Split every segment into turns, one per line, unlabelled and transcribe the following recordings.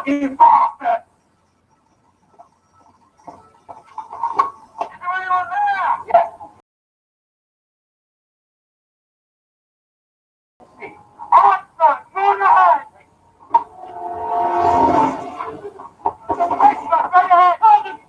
You bastard! Is there anyone there? Yes. Answer! Move your hand! Extra! Go ahead! Hold it!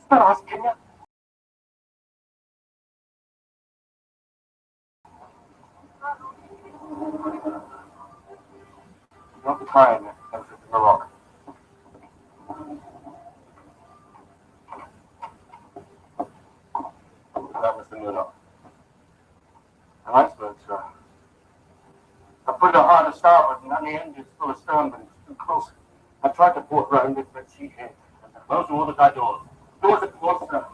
Stop! Not the crane, that's the rock. put it hard to starboard, and on the end it's full of stone, but it's too close. I tried to port round it, but she can't. Close all the side doors. Doors are closed down.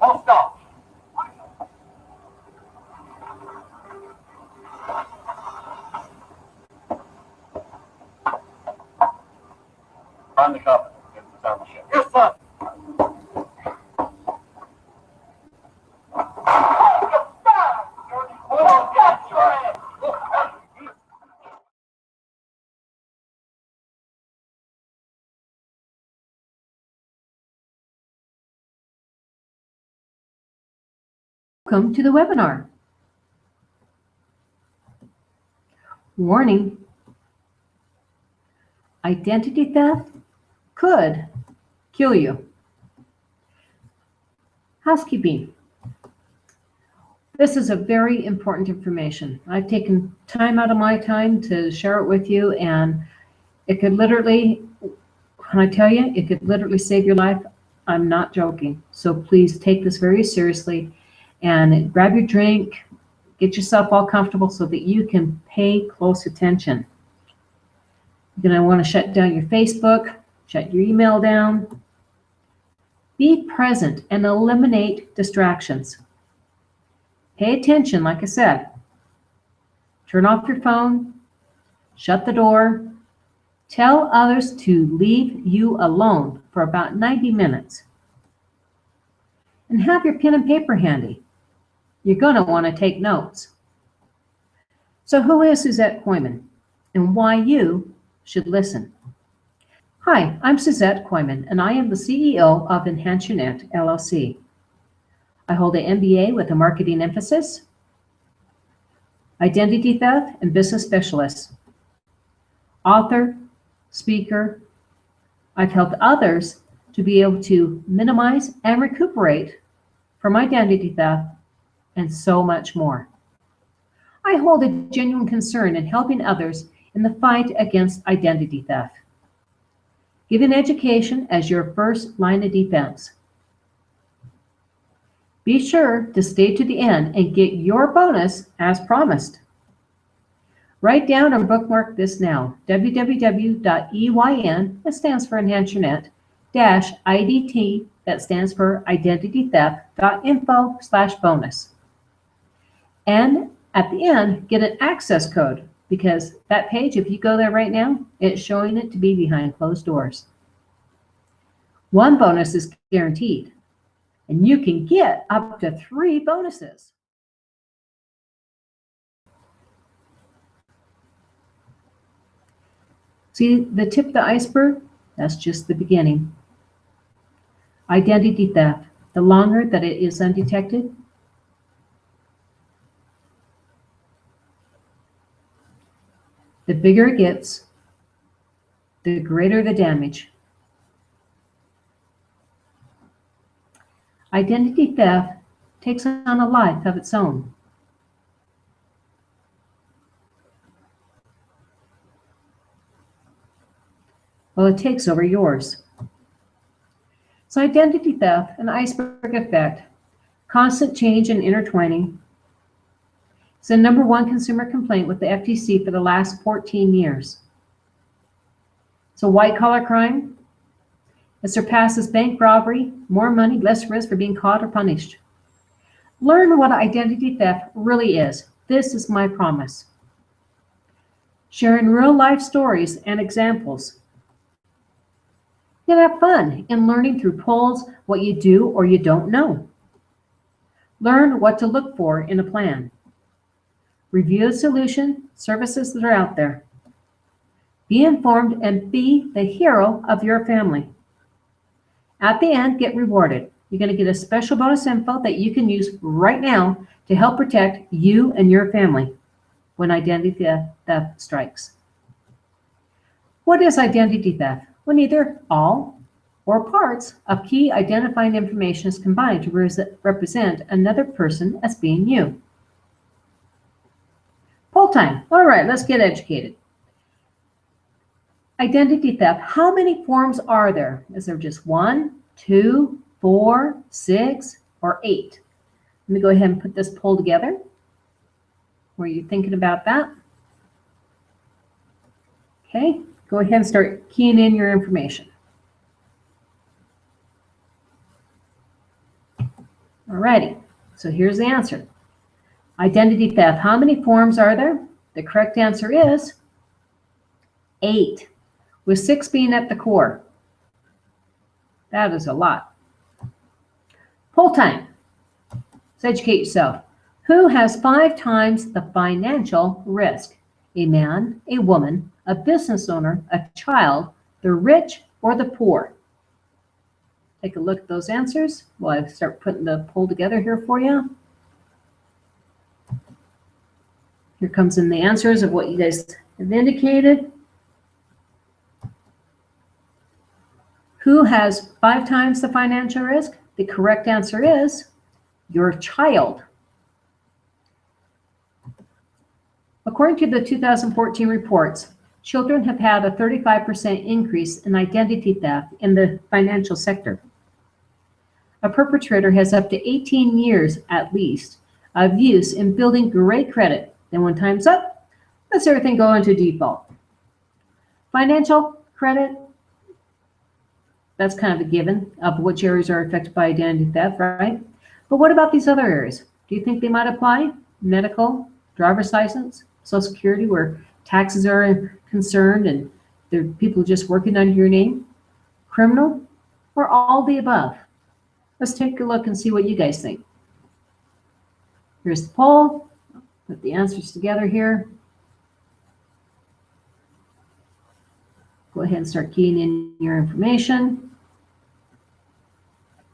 All stop. Find the carpet. Get the sound machine. Yes, sir.
Welcome to the webinar. Warning, identity theft could kill you. Housekeeping. This is a very important information. I've taken time out of my time to share it with you, and it could literally, when I tell you, it could literally save your life. I'm not joking. So please take this very seriously and grab your drink, get yourself all comfortable so that you can pay close attention. You're going to want to shut down your Facebook, shut your email down. Be present and eliminate distractions. Pay attention, like I said. Turn off your phone, shut the door, tell others to leave you alone for about 90 minutes. And have your pen and paper handy. You're going to want to take notes. So who is Suzette Koyman and why you should listen? Hi, I'm Suzette Koyman, and I am the CEO of Enhance Your Net, LLC. I hold an MBA with a marketing emphasis, identity theft and business specialist, author, speaker. I've helped others to be able to minimize and recuperate from identity theft and so much more. I hold a genuine concern in helping others in the fight against identity theft, giving education as your first line of defense. Be sure to stay to the end and get your bonus as promised. Write down or bookmark this now, www.EYN, that stands for Enhance Your Net, -IDT, that stands for Identity Theft.info/bonus. And at the end, get an access code, because that page, if you go there right now, it's showing it to be behind closed doors. One bonus is guaranteed, and you can get up to 3 bonuses. See the tip of the iceberg? That's just the beginning. Identity theft, the longer that it is undetected, the bigger it gets, the greater the damage. Identity theft takes on a life of its own. Well, it takes over yours. So identity theft, an iceberg effect, constant change and intertwining. It's the #1 consumer complaint with the FTC for the last 14 years. So white-collar crime, it surpasses bank robbery, more money, less risk for being caught or punished. Learn what identity theft really is. This is my promise. Sharing real-life stories and examples. You'll have fun in learning through polls what you do or you don't know. Learn what to look for in a plan. Review the solution, services that are out there. Be informed and be the hero of your family. At the end, get rewarded. You're going to get a special bonus info that you can use right now to help protect you and your family when identity theft strikes. What is identity theft? When either all or parts of key identifying information is combined to represent another person as being you. Poll time. All right, let's get educated. Identity theft. How many forms are there? Is there just 1, 2, 4, 6, or 8? Let me go ahead and put this poll together. Were you thinking about that? Okay, go ahead and start keying in your information. Alrighty, so here's the answer. Identity theft. How many forms are there? The correct answer is 8, with 6 being at the core. That is a lot. Poll time. So educate yourself. Who has 5 times the financial risk? A man, a woman, a business owner, a child, the rich, or the poor? Take a look at those answers while I start putting the poll together here for you. Here comes in the answers of what you guys have indicated. Who has 5 times the financial risk? The correct answer is your child. According to the 2014 reports, children have had a 35% increase in identity theft in the financial sector. A perpetrator has up to 18 years at least of use in building great credit. Then when time's up, lets everything go into default. Financial credit, that's kind of a given of which areas are affected by identity theft, right? But what about these other areas? Do you think they might apply? Medical, driver's license, Social Security, where taxes are concerned and there are people just working under your name? Criminal, or all the above? Let's take a look and see what you guys think. Here's the poll. Put the answers together here. Go ahead and start keying in your information.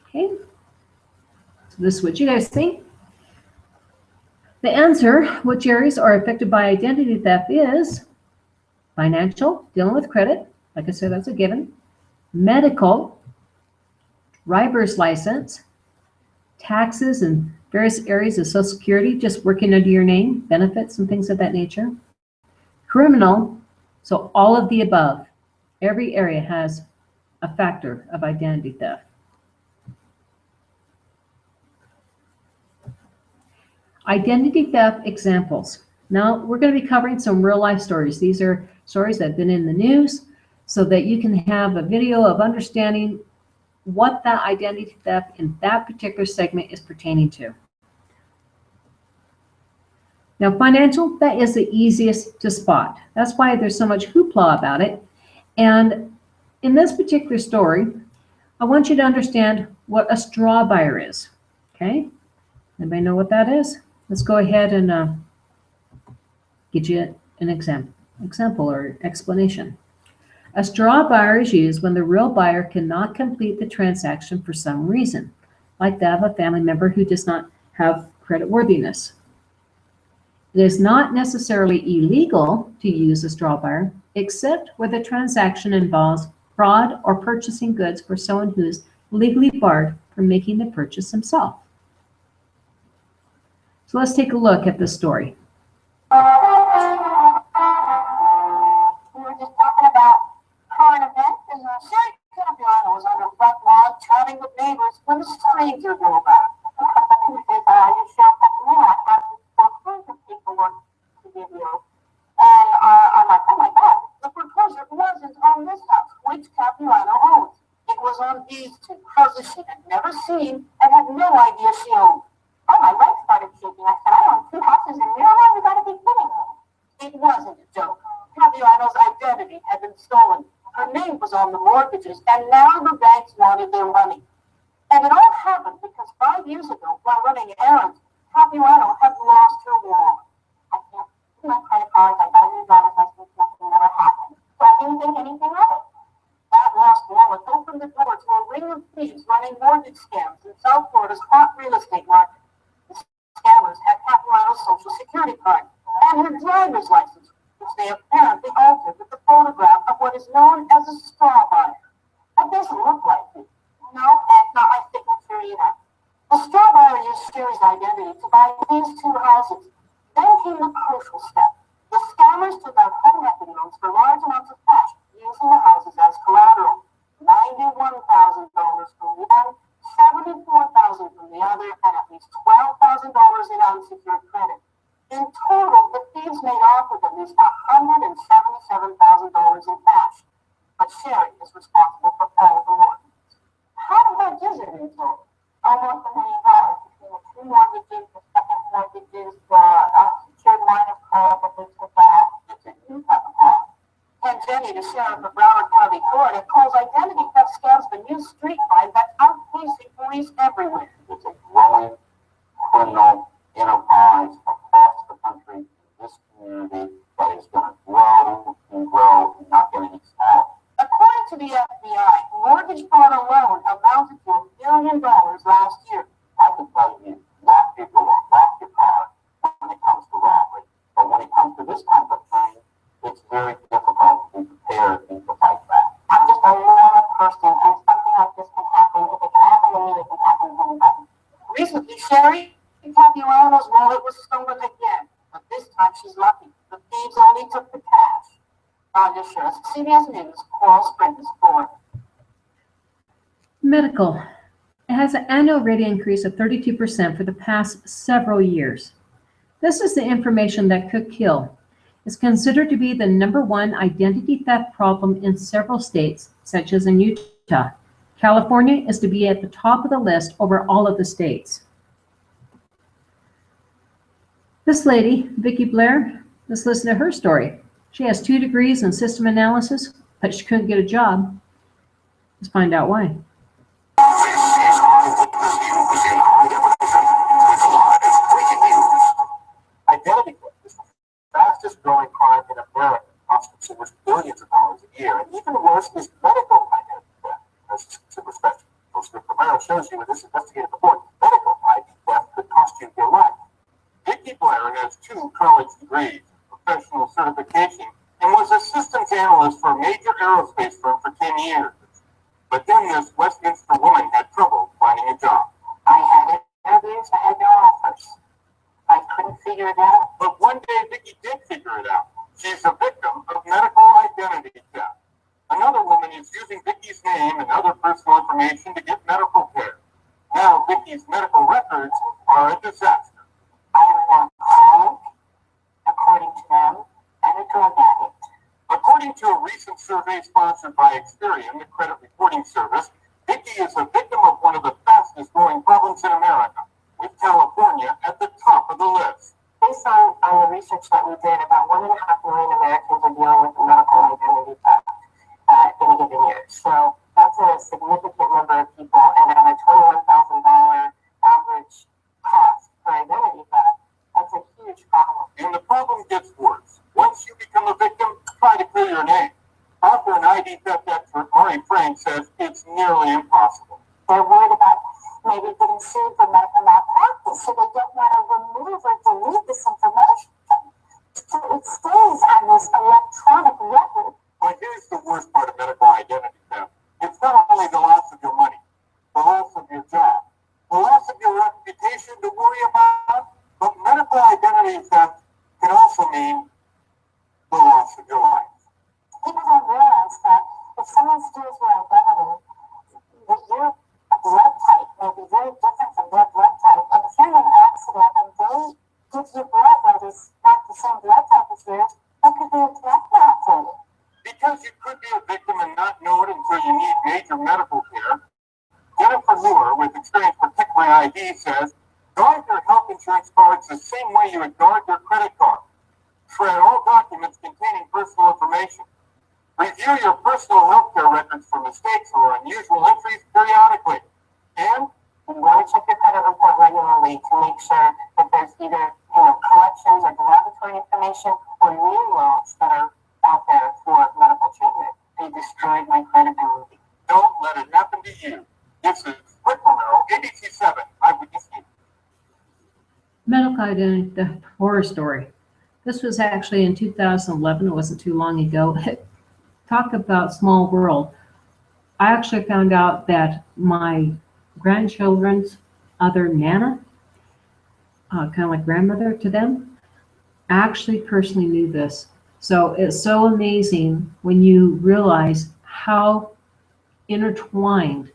Okay. So this is what you guys think. The answer, which areas are affected by identity theft, is financial, dealing with credit. Like I said, that's a given. Medical, driver's license, taxes and various areas of Social Security, just working under your name, benefits and things of that nature. Criminal, so all of the above. Every area has a factor of identity theft. Identity theft examples. Now, we're going to be covering some real life stories. These are stories that have been in the news so that you can have a video of understanding what that identity theft in that particular segment is pertaining to. Now, financial, that is the easiest to spot. That's why there's so much hoopla about it. And in this particular story, I want you to understand what a straw buyer is. Okay? Anybody know what that is? Let's go ahead and get you an example or explanation. A straw buyer is used when the real buyer cannot complete the transaction for some reason, like that of a family member who does not have creditworthiness. It is not necessarily illegal to use a straw buyer, except where the transaction involves fraud or purchasing goods for someone who is legally barred from making the purchase himself. So let's take a look at this story.
We were just talking about current events, and Sherry Capiano was on her front lawn chatting with neighbors when a stranger drove by. He says, I just shot that man. I have this foreclosure paperwork to give you. And I'm like, oh my God, the foreclosure wasn't on this house, which Capiano owns. It was on these 2 houses she had never seen and had no idea she owned. Oh, my legs started shaking. I said, I own 2 houses in Maryland. You gotta be kidding me. It wasn't a joke. Capiano's identity had been stolen. Her name was on the mortgages, and now the banks wanted their money. And it all happened because 5 years ago, while running errands, Capiano had lost her wallet. I can't see my credit cards. I got a new driver's license. Nothing ever happened. So I didn't think anything of it. That lost wallet opened the door to a ring of thieves running mortgage scams in South Florida's hot real estate market. Scammers had Capiano's Social Security card and her driver's license, which they apparently altered with the photograph of what is known as a straw buyer. That doesn't look like it. No, that's not my signature either. The straw buyer used Sherry's identity to buy these 2 houses. Then came the crucial step. The scammers took out home equity loans for large amounts of cash, using the houses as collateral. $91,000 from one, $74,000 from the other, and at least $12,000 in unsecured credit. In total, the thieves made off with at least $177,000 in cash, but Sherry is responsible for all the mortgages. How much is it in total? Almost $1 million between the two mortgages, the second mortgages, the unsecured line of credit that they took out, it's a huge amount. And Jenny, the sheriff of Broward County, Florida, calls identity theft scams the new street crime that's outpacing police everywhere.
It's a growing criminal enterprise across the country, in this community, that is going to grow and grow and not going to get smaller.
According to the FBI, mortgage fraud alone amounted to $1 billion last year.
I can tell you, lock people will lock your car when it comes to robbery. But when it comes to this type of thing, it's very difficult to be prepared and to fight back.
I'm just a normal person, and something like this can happen. If it can happen to me, it can happen to anybody. Recently, Sherry Capuano's wallet was stolen again, but this time she's lucky. The thieves only took the cash. Roger Schurz, CBS News, Coral Springs, Florida.
Medical. It has an annual rate increase of 32% for the past several years. This is the information that could kill. It's considered to be the #1 identity theft problem in several states, such as in Utah. California is to be at the top of the list over all of the states. This lady, Vicki Blair, let's listen to her story. She has 2 degrees in system analysis, but she couldn't get a job. Let's find out why.
Identity theft is the fastest growing crime in America, costs consumers billions of dollars a year, and even worse is medical identity theft. As consumer specialist Mr. Romero shows you in this investigative report, medical ID theft could cost you your life. Vicki Blair has 2 college degrees, professional certification, and was a systems analyst for a major aerospace firm for 10 years. But then this Westminster woman had trouble finding a job.
I had interviews, I had no offers. I couldn't figure it out.
But one day Vicki did figure it out. She's a victim of medical identity theft. Another woman is using Vicki's name and other personal information to get medical care. Now Vicki's medical records are a disaster.
I am now chronic, according to them, and a drug addict.
According to a recent survey sponsored by Experian, the credit reporting service, Vicki is a victim of one of the fastest growing problems in America, with California at the top of the list.
Based on the research that we did, about 1.5 million Americans are dealing with medical identity theft in a given year. So that's a significant number of people, and at a $21,000 average cost for identity theft, that's a huge problem.
And the problem gets worse. Once you become a victim, try to clear your name. Author and ID theft expert Ari Frank says it's nearly impossible.
They're worried about maybe getting sued for medical malpractice, so they don't want to remove or delete this information. So it stays on this electronic record.
But here's the worst part of medical identity theft. It's not only the loss of your money, the loss of your job, the loss of your reputation to worry about, but medical identity theft can also mean the loss of your life.
People don't realize that if someone steals your identity, that your blood type may be very different from their blood type. And if you're in an accident and they give you blood that is not the same blood type as yours, that could be a death knell for you.
Because you could be a victim and not know it until you need major medical care, Jennifer Moore, with experience with Pick My ID, says, guard your health insurance cards the same way you would guard your credit card. Shred all documents containing personal information. Review your personal health care records for mistakes or unusual entries periodically. And
you want to check your credit report regularly to make sure that there's either collections or derogatory information or new loans that are out there for medical treatment. They destroyed my credibility.
Don't let it happen to you. This is Rick Romero, IDT 7, Eyewitness News.
Medical identity theft horror story. This was actually in 2011. It wasn't too long ago. Talk about small world. I actually found out that my grandchildren's other Nana, kind of like grandmother to them, actually personally knew this. So it's so amazing when you realize how intertwined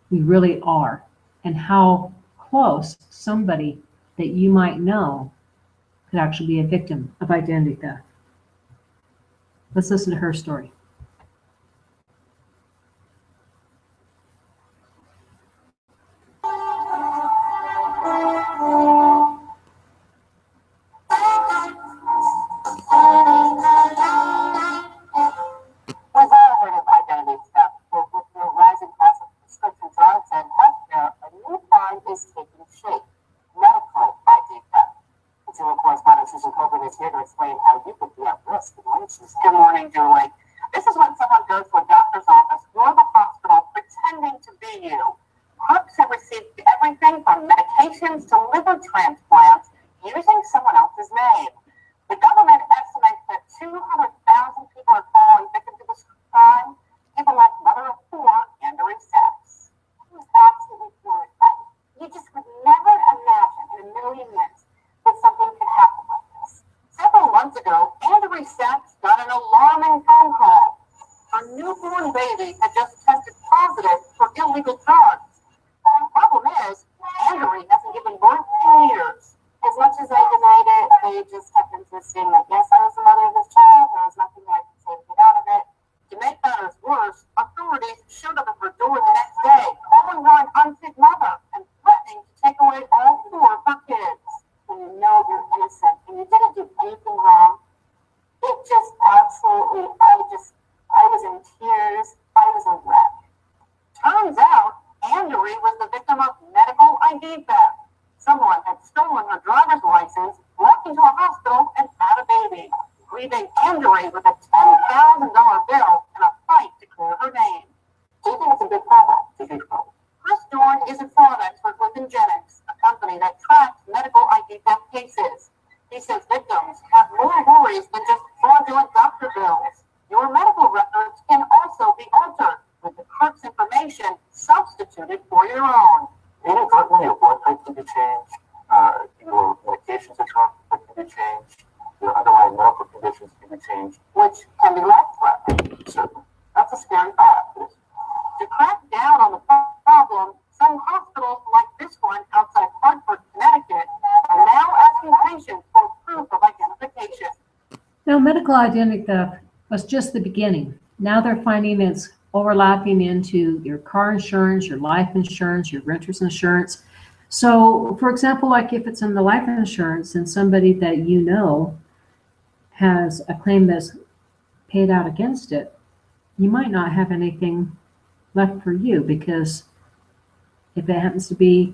we really are and how close somebody that you might know could actually be a victim of identity theft. Let's listen to her story.
We've all heard of identity theft, but with the rising cost of prescription drugs and healthcare, a new crime is taking shape: medical ID theft. Consumer correspondent Susan Coburn is here to explain how you could be at risk in wages. Good morning, Julie. This is when someone goes to a doctor's office or the hospital pretending to be you. Crooks have received everything from medications to liver transplants using someone else's name. The government estimates that 200,000 people are falling victim to this crime. People like mother of four, Andrew Sachs. It was absolutely horrifying. You just would never imagine in a million years that something could happen like this. Several months ago, Andrew Sachs got an alarming phone call. Her newborn baby had just tested positive for illegal drugs. The problem is, Andrew hasn't given birth in years. As much as I denied it, they just kept insisting that yes, I was the mother of this child. There was nothing I could say to get out of it. To make matters worse, authorities showed up at her door the next day, calling her an unfit mother and threatening to take away all four of her kids. When you know you're innocent and you didn't do anything wrong, it just absolutely, I was in tears. I was a wreck. Turns out, Andrew was the victim of medical ID theft. Someone had stolen her driver's license, walked into a hospital, and had a baby, leaving Andrew with a $10,000 bill and a fight to clear her name. Do you think it's a big problem? It's a huge problem. Chris Dorn is a fraud expert with Ingenics, a company that tracks medical ID theft cases. He says victims have more worries than just fraudulent doctor bills. Your medical records can also be altered, with the clerk's information substituted for your own.
Inadvertently, your blood type can be changed, your medications that you're on can be changed, your underlying medical conditions can be changed,
Which can be life-threatening.
certainly. That's a scary fact.
To crack down on the problem, some hospitals like this one outside Hartford, Connecticut, are now asking patients for proof of identification.
Now, medical identity theft was just the beginning. Now they're finding it's overlapping into your car insurance, your life insurance, your renter's insurance. So, for example, like if it's in the life insurance and somebody that you know has a claim that's paid out against it, you might not have anything left for you, because if it happens to be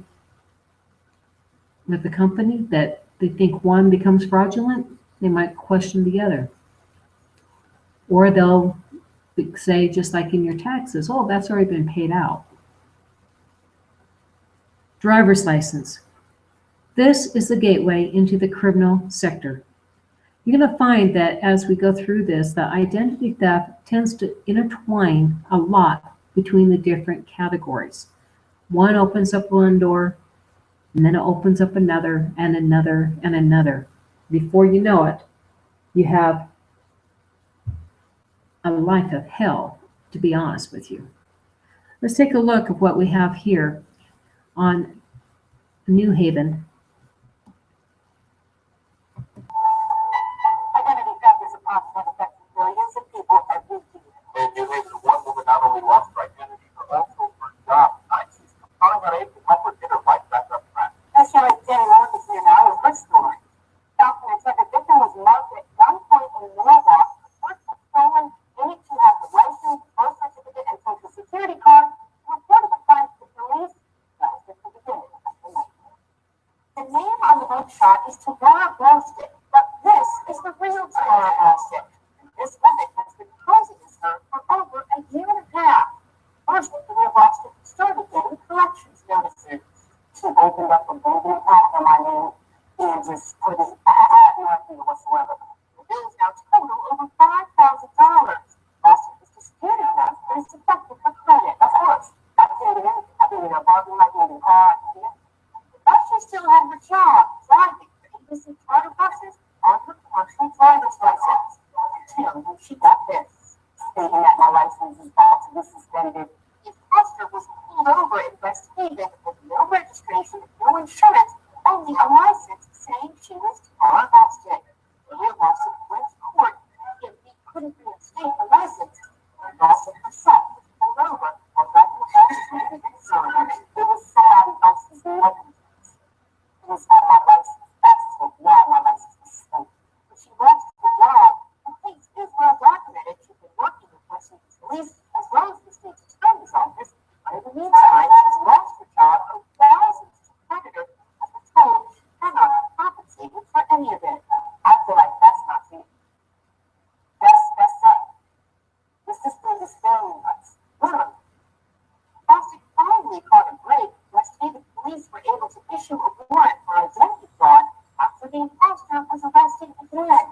with the company that they think one becomes fraudulent, they might question the other. Or they'll say, just like in your taxes, oh, that's already been paid out. Driver's license. This is the gateway into the criminal sector. You're going to find that as we go through this, the identity theft tends to intertwine a lot between the different categories. One opens up one door, and then it opens up another, and another, and another. Before you know it, you have a life of hell, to be honest with you. Let's take a look at what we have here on New Haven.
Identity theft is a problem that affects millions of people every year.
And you made one woman not only lost her identity, but also her job. IC's compelling her aid to help her get her life back on track.
This young Danny Morris here now is her story. Documents that the victim was marked at gunpoint in Norwalk. First was stolen, needed to have the license, birth certificate, and social security card. Reported the crime to the police. That was just the beginning of the nightmare. The name on the mugshot is Tamara Blowstick, but this is the real Tamara Blowstick. This woman has been posing as her for over a year and a half. First, Tamara Blowstick started getting corrections notices. She opened up a baby account for my name and just put it no idea whatsoever. The bill is now total over $5,000. Also, it's a security test, but it's affected her credit. Of course, I did it. I did it a parking like moving car. But she still had her job driving the ABC charter buses on her commercial driver's license. Until she got this, stating that my license is about to be suspended. The imposter was pulled over in West Haven with no registration, no insurance, only a license saying she was Tamara Blowstick. Good.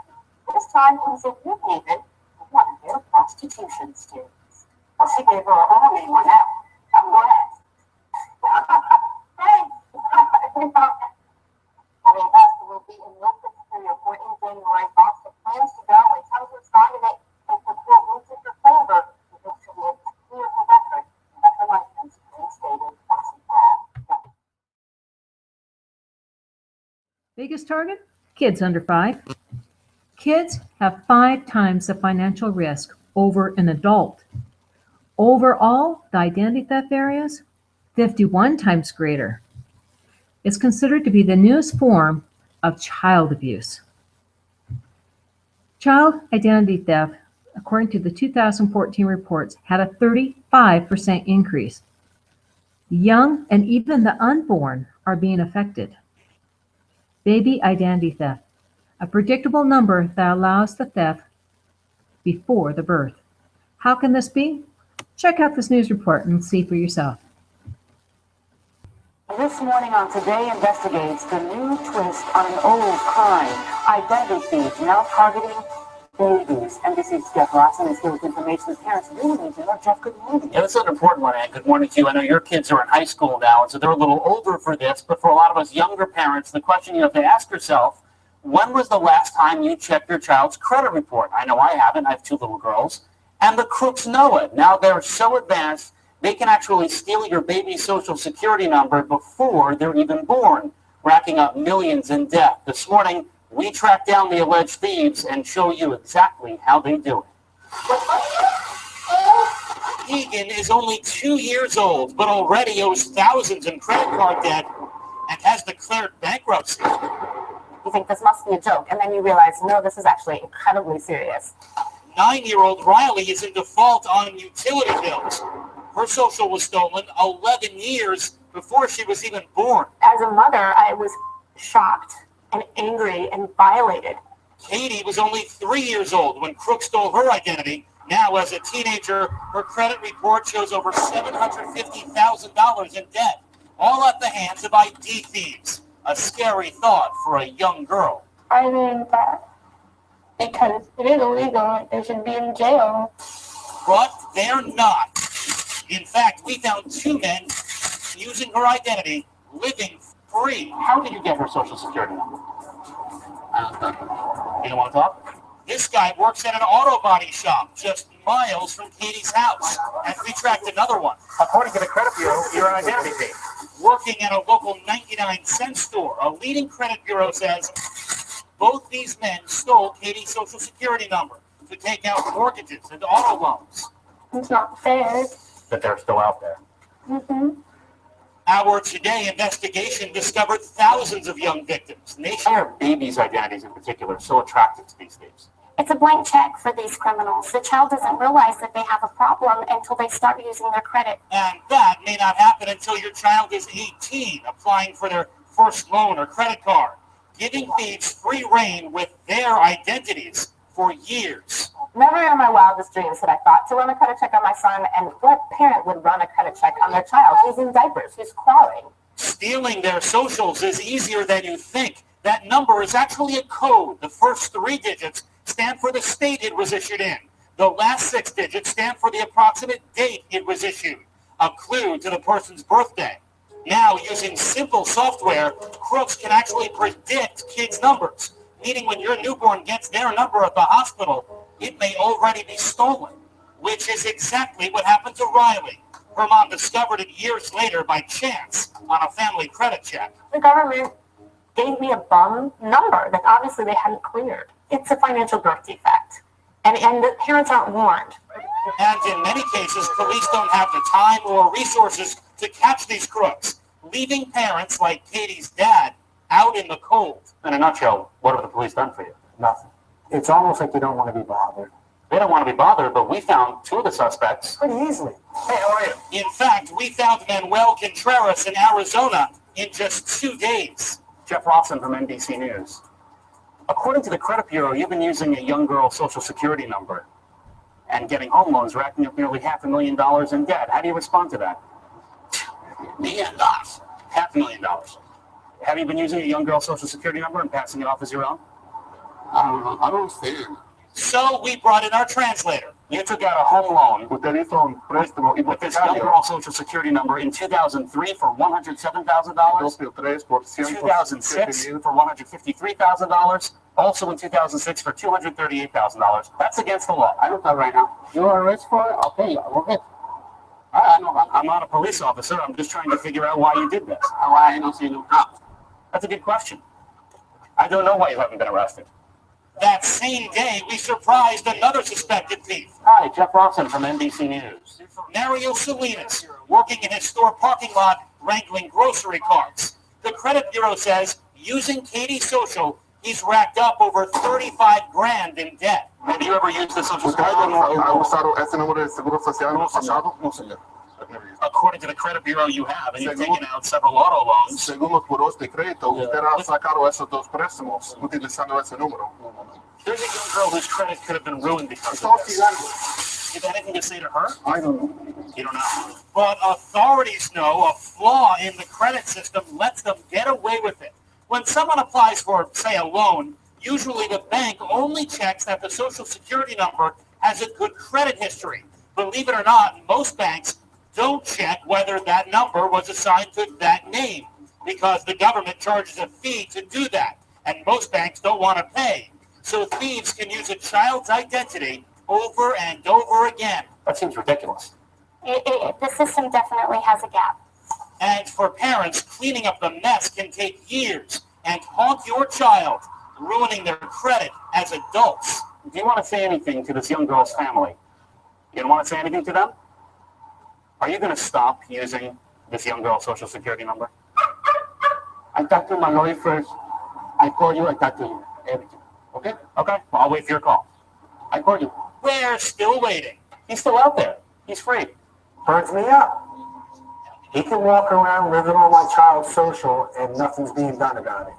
This time it was in New Haven, one of their prostitution stings.
Well, she gave her a whole name one out. I'm glad.
Thanks.
I mean, Pastor will be in Milford Superior Court in January. Boston plans to go and tells her signing it and the court will take her favor because she will clear her record that her license reinstated.
Biggest target? Kids under 5. Kids have 5 times the financial risk over an adult. Overall, the identity theft areas, 51 times greater. It's considered to be the newest form of child abuse. Child identity theft, according to the 2014 reports, had a 35% increase. Young and even the unborn are being affected. Baby identity theft, a predictable number that allows the theft before the birth. How can this be? Check out this news report and see for yourself.
This morning on Today Investigates, the new twist on an old crime. Identity thieves now targeting babies. NBC's Jeff Lawson is here with information that parents really need to know. Jeff, good morning.
Yeah, this is an important one, Ann. Good morning to you. I know your kids are in high school now, and so they're a little older for this, but for a lot of us younger parents, the question you have to ask yourself, when was the last time you checked your child's credit report? I know I haven't. I have 2 little girls. And the crooks know it. Now they're so advanced, they can actually steal your baby's social security number before they're even born, racking up millions in debt. This morning, we track down the alleged thieves and show you exactly how they do it. Egan is only 2 years old, but already owes thousands in credit card debt and has declared bankruptcy.
You think this must be a joke, and then you realize, no, this is actually incredibly serious.
9-year-old Riley is in default on utility bills. Her social was stolen 11 years before she was even born.
As a mother, I was shocked and angry and violated.
Katie was only 3 years old when crooks stole her identity. Now, as a teenager, her credit report shows over $750,000 in debt, all at the hands of ID thieves. A scary thought for a young girl.
I mean, because it is illegal, they should be in jail.
But they're not. In fact, we found 2 men using her identity, living free.
How did you get her social security number?
You don't want to talk? This guy works at an auto body shop just miles from Katie's house. And we tracked another one.
According to the credit bureau, you're an identity thief.
Working at a local 99-cent store. A leading credit bureau says both these men stole Katie's social security number to take out mortgages and auto loans.
It's not fair.
But they're still out there.
Mm-hmm.
Our Today investigation discovered thousands of young victims.
Why are babies' identities in particular so attractive to these thieves?
It's a blank check for these criminals. The child doesn't realize that they have a problem until they start using their credit.
And that may not happen until your child is 18, applying for their first loan or credit card, giving thieves free rein with their identities for years.
Never in my wildest dreams had I thought to run a credit check on my son, and what parent would run a credit check on their child? He's in diapers, he's crawling.
Stealing their socials is easier than you think. That number is actually a code. The first 3 digits stand for the state it was issued in. The last 6 digits stand for the approximate date it was issued, a clue to the person's birthday. Now, using simple software, crooks can actually predict kids' numbers, meaning when your newborn gets their number at the hospital, it may already be stolen, which is exactly what happened to Riley. Her mom discovered it years later by chance on a family credit check.
The government gave me a bum number that obviously they hadn't cleared. It's a financial birth defect, and the parents aren't warned.
And in many cases, police don't have the time or resources to catch these crooks, leaving parents like Katie's dad out in the cold.
In a nutshell, what have the police done for you? Nothing. It's almost like they don't want to be bothered. They don't want to be bothered, but we found 2 of the suspects pretty easily. Hey, how are you?
In fact, we found Manuel Contreras in Arizona in just 2 days.
Jeff Lawson from NBC News. According to the credit bureau, you've been using a young girl's social security number and getting home loans, racking up nearly $500,000 in debt. How do you respond to that?
Me enough.
$500,000. Have you been using a young girl's social security number and passing it off as your own? I don't understand.
So we brought in our translator. You took out a home loan
Usted hizo un préstamo
with this young
hipotecario.
girl social security number in 2003 for $107,000,
2003 por
2006
107,000.
for $153,000, also in 2006 for $238,000. That's against the law.
I know that right now. You are arrested for it? Okay, okay. I know that.
I'm not a police officer. I'm just trying to figure out why you did this.
Why I don't see no cops?
That's a good question. I don't know why you haven't been arrested. That same day, we surprised another suspected thief.
Hi, Jeff Rawson from NBC News.
Mario Salinas, working in his store parking lot, wrangling grocery carts. The credit bureau says, using Katie's social, he's racked up over 35 grand in debt. Have you ever used the social
¿Usted
security
ha
number?
usado ese número de seguro social en el pasado? No, señor. I've never used it.
According to the credit bureau, you have, and you've taken out several auto loans.
Según los buros de crédito, usted ha sacado esos dos préstamos utilizando ese número.
There's a young girl whose credit could have been ruined because
Está
of this.
hostigando.
You have anything to say to her?
I don't know.
You don't know. But authorities know a flaw in the credit system lets them get away with it. When someone applies for, say, a loan, usually the bank only checks that the social security number has a good credit history. Believe it or not, most banks don't check whether that number was assigned to that name because the government charges a fee to do that, and most banks don't want to pay. So thieves can use a child's identity over and over again.
That seems ridiculous.
The system definitely has a gap.
And for parents, cleaning up the mess can take years and haunt your child, ruining their credit as adults.
Do you want to say anything to this young girl's family? You don't want to say anything to them? Are you going to stop using this young girl's social security number?
I talked to my lawyer first. I call you, I talk to you. Everything. Okay?
Okay, well, I'll wait for your call.
I call you.
We're still waiting.
He's still out there. He's free.
Burns me up. He can walk around living on my child's social and nothing's being done about it.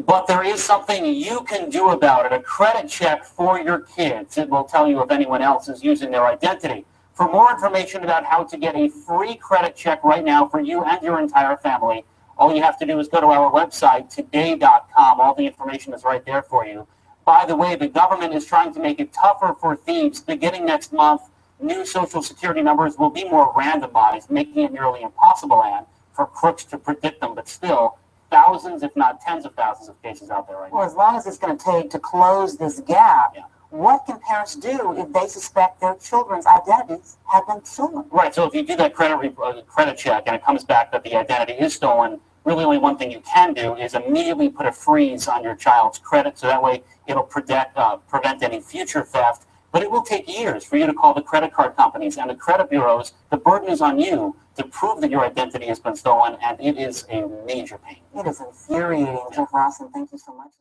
But there is something you can do about it, a credit check for your kids. It will tell you if anyone else is using their identity. For more information about how to get a free credit check right now for you and your entire family, all you have to do is go to our website, today.com. All the information is right there for you. By the way, the government is trying to make it tougher for thieves. Beginning next month, new social security numbers will be more randomized, making it nearly impossible, Anne, for crooks to predict them. But still, thousands, if not tens of thousands of cases out there right now.
Well, as long as it's going to take to close this gap,
Yeah.
what can parents do if they suspect their children's identities have been stolen?
Right, so if you do that credit check and it comes back that the identity is stolen, really only one thing you can do is immediately put a freeze on your child's credit, so that way it'll prevent any future theft. But it will take years for you to call the credit card companies and the credit bureaus. The burden is on you to prove that your identity has been stolen, and it is a major pain.
It is infuriating, Jeff Rawson. Thank you so much.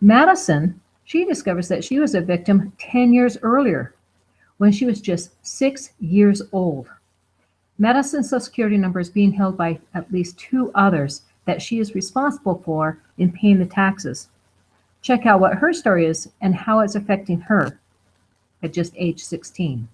Madison, she discovers that she was a victim 10 years earlier when she was just 6 years old. Madison's Social Security number is being held by at least 2 others that she is responsible for in paying the taxes. Check out what her story is and how it's affecting her at just age 16.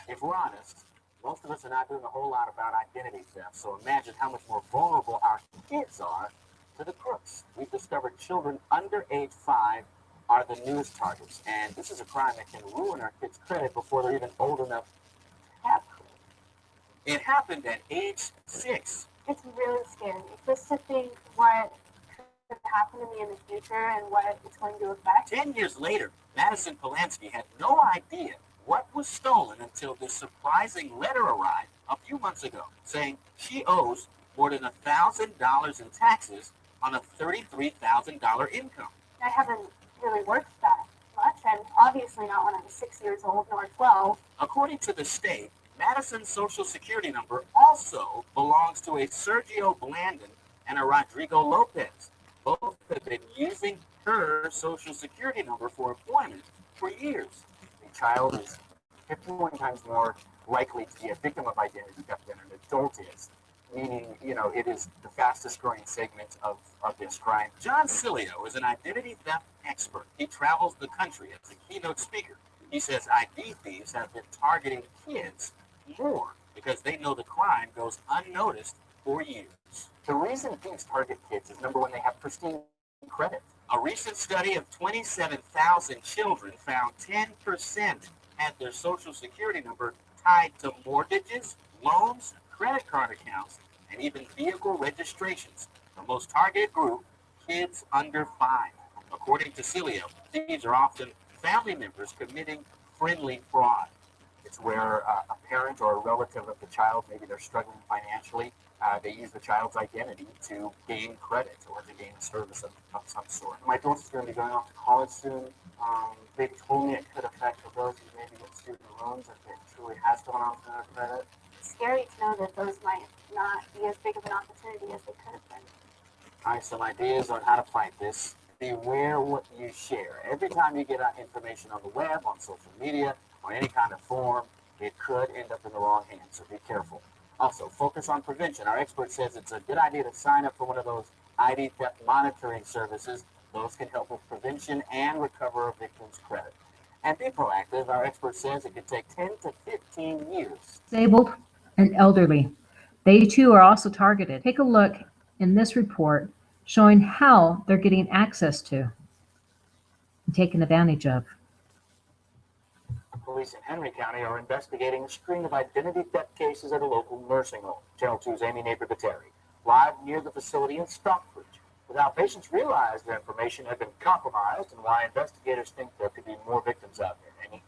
If we're honest, most of us are not doing a whole lot about identity theft, so imagine how much more vulnerable our kids are to the crooks. We've discovered children under age 5 are the newest targets, and this is a crime that can ruin our kids' credit before they're even old enough to have credit.
It happened at age 6.
It's really scary. Just to think what could happen to me in the future and what it's going to affect.
10 years later, Madison Polanski had no idea what was stolen until this surprising letter arrived a few months ago saying she owes more than $1,000 in taxes on a $33,000 income.
I haven't really worked that much, and obviously not when I was 6 years old nor 12.
According to the state, Madison's Social Security number also belongs to a Sergio Blandon and a Rodrigo Lopez. Both have been using her Social Security number for employment for years.
A child is 51 times more likely to be a victim of identity theft than an adult is, meaning, it is the fastest growing segment of this crime.
John Cilio is an identity theft expert. He travels the country as a keynote speaker. He says ID thieves have been targeting kids more because they know the crime goes unnoticed for years.
The reason thieves target kids is number one, they have pristine credit.
A recent study of 27,000 children found 10% had their social security number tied to mortgages, loans, credit card accounts, and even vehicle registrations. The most targeted group, kids under 5. According to Celio, these are often family members committing friendly fraud.
It's where a parent or a relative of the child, maybe they're struggling financially, they use the child's identity to gain credit or to gain a service of some sort.
My daughter's going to be going off to college soon. They told me it could affect her ability to maybe get student loans if it truly has gone on to her credit.
It's scary to know that those might not be as big of an opportunity as they could have been.
All right, some ideas on how to fight this. Beware what you share. Every time you get information on the web, on social media, or any kind of form, it could end up in the wrong hands, so be careful. Also, focus on prevention. Our expert says it's a good idea to sign up for one of those ID theft monitoring services. Those can help with prevention and recover a victim's credit. And be proactive. Our expert says it could take 10 to 15 years.
Disabled and elderly. They too are also targeted. Take a look in this report showing how they're getting access to and taken advantage of.
Police in Henry County are investigating a string of identity theft cases at a local nursing home. Channel 2's Amy Napier-Bateri, live near the facility in Stockbridge, with how patients realized their information had been compromised and why investigators think there could be more victims out there. Amy?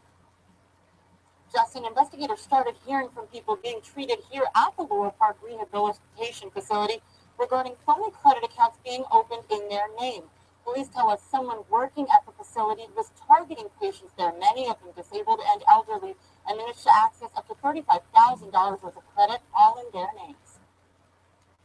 Justin, investigators started hearing from people being treated here at the Laurel Park Rehabilitation Facility regarding phony credit accounts being opened in their name. Police tell us someone working at the facility was targeting patients there, many of them disabled and elderly, and managed to access up to $35,000 worth of credit, all in their names.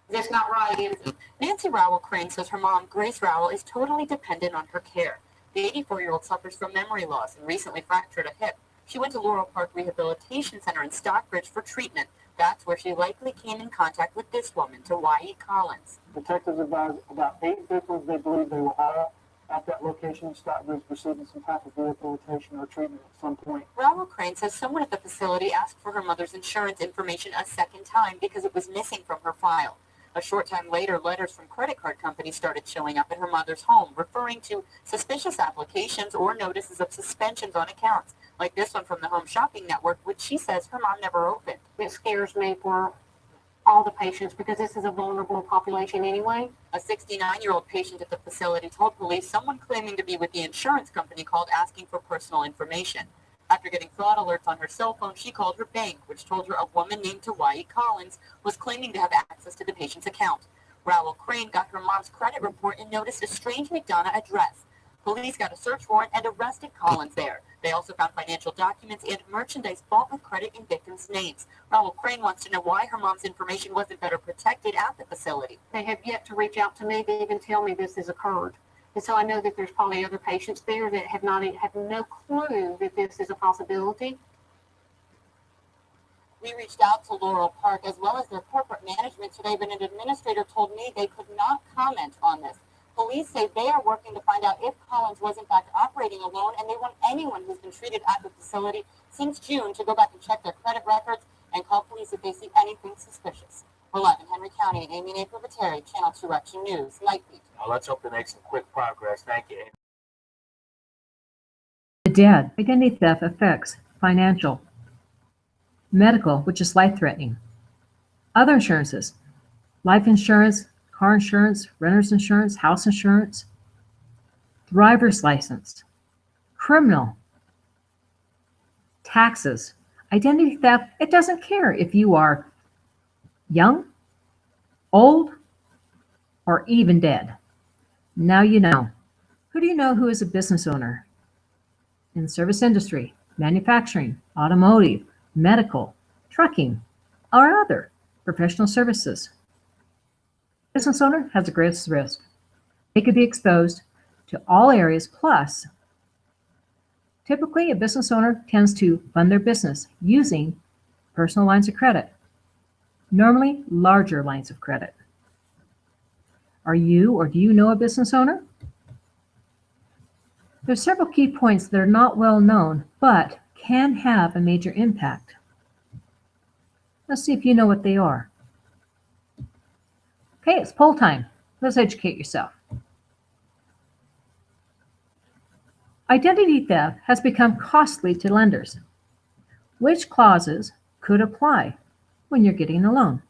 That's not right, is it? Nancy Rowell Crane says her mom, Grace Rowell, is totally dependent on her care. The 84-year-old suffers from memory loss and recently fractured a hip. She went to Laurel Park Rehabilitation Center in Stockbridge for treatment. That's where she likely came in contact with this woman, Tawai Collins.
Detectives advised about 8 victims they believe they were all at that location in Stockbridge receiving some type of rehabilitation or treatment at some point.
Rowell Crane says someone at the facility asked for her mother's insurance information a second time because it was missing from her file. A short time later, letters from credit card companies started showing up at her mother's home, referring to suspicious applications or notices of suspensions on accounts, like this one from the Home Shopping Network, which she says her mom never opened.
It scares me for all the patients because this is a vulnerable population anyway.
A 69-year-old patient at the facility told police someone claiming to be with the insurance company called asking for personal information. After getting fraud alerts on her cell phone, she called her bank, which told her a woman named Tawai Collins was claiming to have access to the patient's account. Rowell Crane got her mom's credit report and noticed a strange McDonough address. Police got a search warrant and arrested Collins there. They also found financial documents and merchandise bought with credit in victims' names. Rowell Crane wants to know why her mom's information wasn't better protected at the facility.
They have yet to reach out to me to even tell me this has occurred. And so I know that there's probably other patients there that have no clue that this is a possibility.
We reached out to Laurel Park as well as their corporate management today, but an administrator told me they could not comment on this. Police say they are working to find out if Collins was in fact operating alone, and they want anyone who's been treated at the facility since June to go back and check their credit records and call police if they see anything suspicious. We're live in Henry County. Amy Napier-Bateri, Channel 2 Action News, Nightbeat.
Now let's hope to make some quick progress. Thank you, Amy.
The dead. Identity theft affects financial, medical, which is life-threatening. Other insurances, life insurance, car insurance, renter's insurance, house insurance, driver's license, criminal, taxes. Identity theft, it doesn't care if you are young, old, or even dead. Now you know. Who do you know who is a business owner in the service industry, manufacturing, automotive, medical, trucking, or other professional services? Business owner has the greatest risk. They could be exposed to all areas, plus typically a business owner tends to fund their business using personal lines of credit, normally larger lines of credit. Are you or do you know a business owner? There's several key points that are not well known, but can have a major impact. Let's see if you know what they are. Okay, it's poll time. Let's educate yourself. Identity theft has become costly to lenders. Which clauses could apply when you're getting a loan?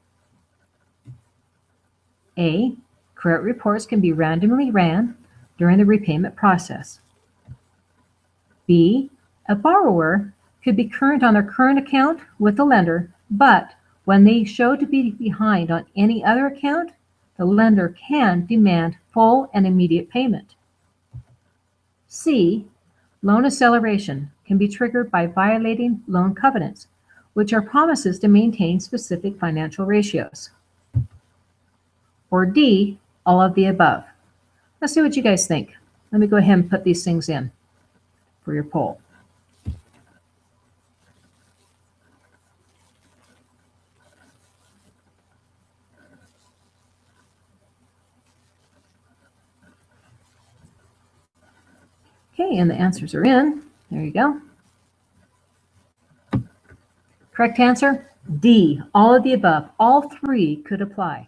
A, credit reports can be randomly ran during the repayment process. B, a borrower could be current on their current account with the lender, but when they show to be behind on any other account, the lender can demand full and immediate payment. C, loan acceleration can be triggered by violating loan covenants, which are promises to maintain specific financial ratios. Or D, all of the above. Let's see what you guys think. Let me go ahead and put these things in for your poll. Okay, and the answers are in. There you go. Correct answer, D, all of the above. All three could apply.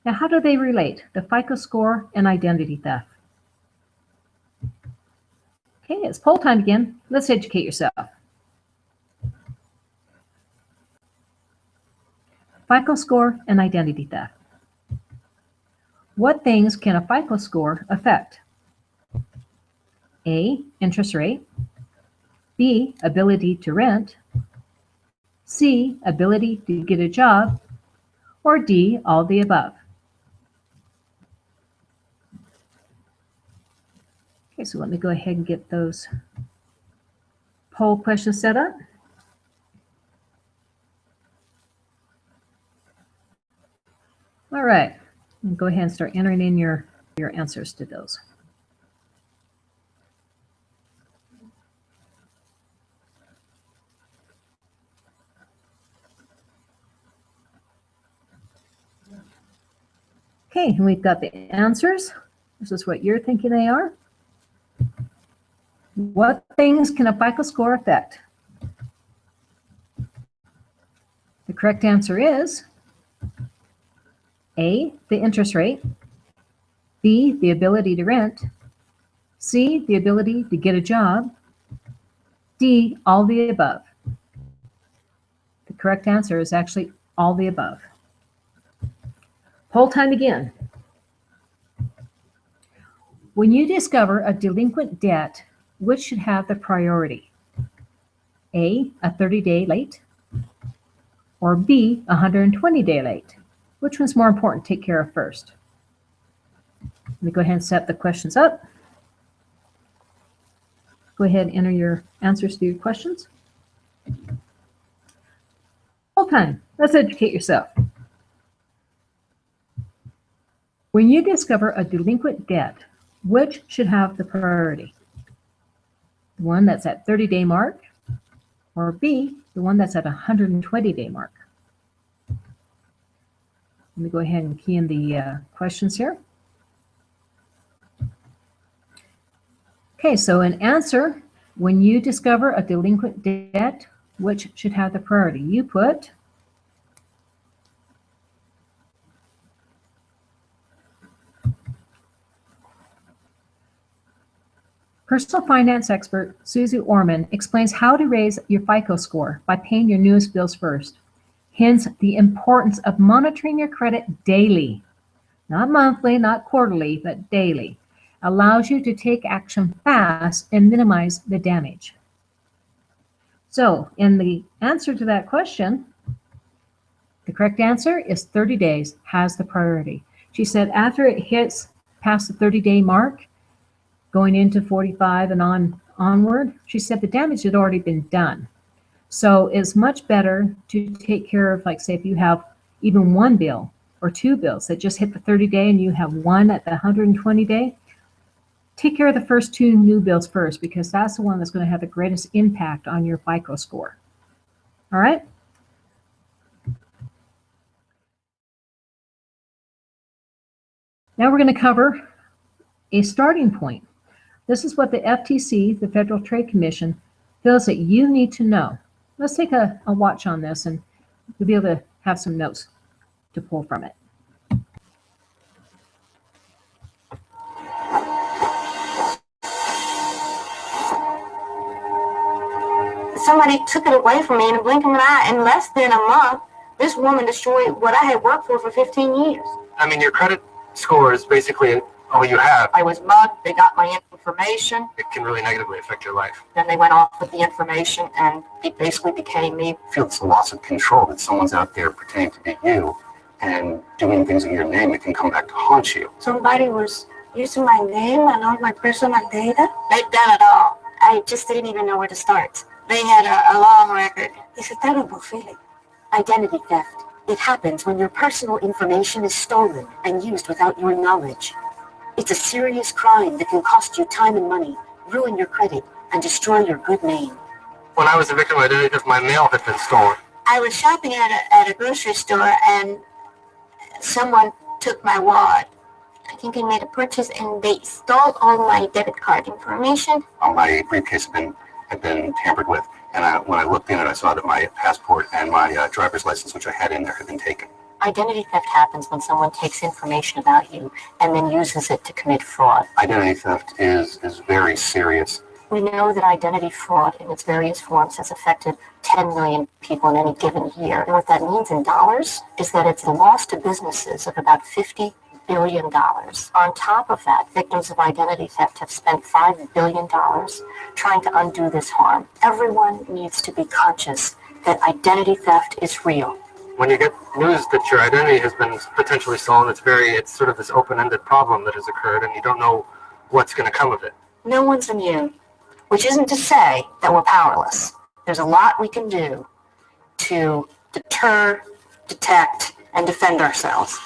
Now, how do they relate, the FICO score and identity theft? Okay, it's poll time again. Let's educate yourself. FICO score and identity theft. What things can a FICO score affect? A, interest rate. B, ability to rent. C, ability to get a job. Or D, all the above. Okay, so let me go ahead and get those poll questions set up. All right, go ahead and start entering in your answers to those. Okay, and we've got the answers. This is what you're thinking they are. What things can a FICO score affect? The correct answer is A, the interest rate. B, the ability to rent. C, the ability to get a job. D, all the above. The correct answer is actually all the above. Poll time again. When you discover a delinquent debt, which should have the priority? A, a 30-day late, or B, a 120-day late? Which one's more important to take care of first? Let me go ahead and set the questions up. Go ahead and enter your answers to your questions. Poll time. Let's educate yourself. When you discover a delinquent debt, which should have the priority? The one that's at 30-day mark, or B, the one that's at 120-day mark? Let me go ahead and key in the questions here. Okay, so an answer, when you discover a delinquent debt, which should have the priority? You put personal finance expert Susie Orman explains how to raise your FICO score by paying your newest bills first. Hence, the importance of monitoring your credit daily, not monthly, not quarterly, but daily. Allows you to take action fast and minimize the damage. So, in the answer to that question, the correct answer is 30 days has the priority. She said after it hits past the 30-day mark, going into 45 and onward, she said the damage had already been done. So it's much better to take care of, like, say, if you have even one bill or two bills that just hit the 30-day and you have one at the 120-day, take care of the first two new bills first, because that's the one that's going to have the greatest impact on your FICO score. All right? Now we're going to cover a starting point. This is what the FTC, the Federal Trade Commission, feels that you need to know. Let's take a watch on this, and we'll be able to have some notes to pull from it.
Somebody took it away from me in a blink of an eye. In less than a month, this woman destroyed what I had worked for 15 years.
I mean, your credit score is basically all you have.
I was mugged. They got my information.
It can really negatively affect your life.
Then they went off with the information, and it basically became me.
I feel it's a loss of control that someone's out there pretending to be you and doing things in your name that can come back to haunt you.
Somebody was using my name and all my personal data.
They've done it all. I just didn't even know where to start. They had a long record.
It's a terrible feeling.
Identity theft. It happens when your personal information is stolen and used without your knowledge. It's a serious crime that can cost you time and money, ruin your credit, and destroy your good name.
When I was a victim of identity theft, my mail had been stolen.
I was shopping at a grocery store, and someone took my wallet. I think I made a purchase, and they stole all my debit card information.
My briefcase had been tampered with, and when I looked in it, I saw that my passport and my driver's license, which I had in there, had been taken.
Identity theft happens when someone takes information about you and then uses it to commit fraud.
Identity theft is very serious.
We know that identity fraud in its various forms has affected 10 million people in any given year. And what that means in dollars is that it's a loss to businesses of about $50 billion. On top of that, victims of identity theft have spent $5 billion trying to undo this harm. Everyone needs to be conscious that identity theft is real.
When you get news that your identity has been potentially stolen, it's sort of this open-ended problem that has occurred, and you don't know what's going to come of it.
No one's immune, which isn't to say that we're powerless. There's a lot we can do to deter, detect, and defend ourselves.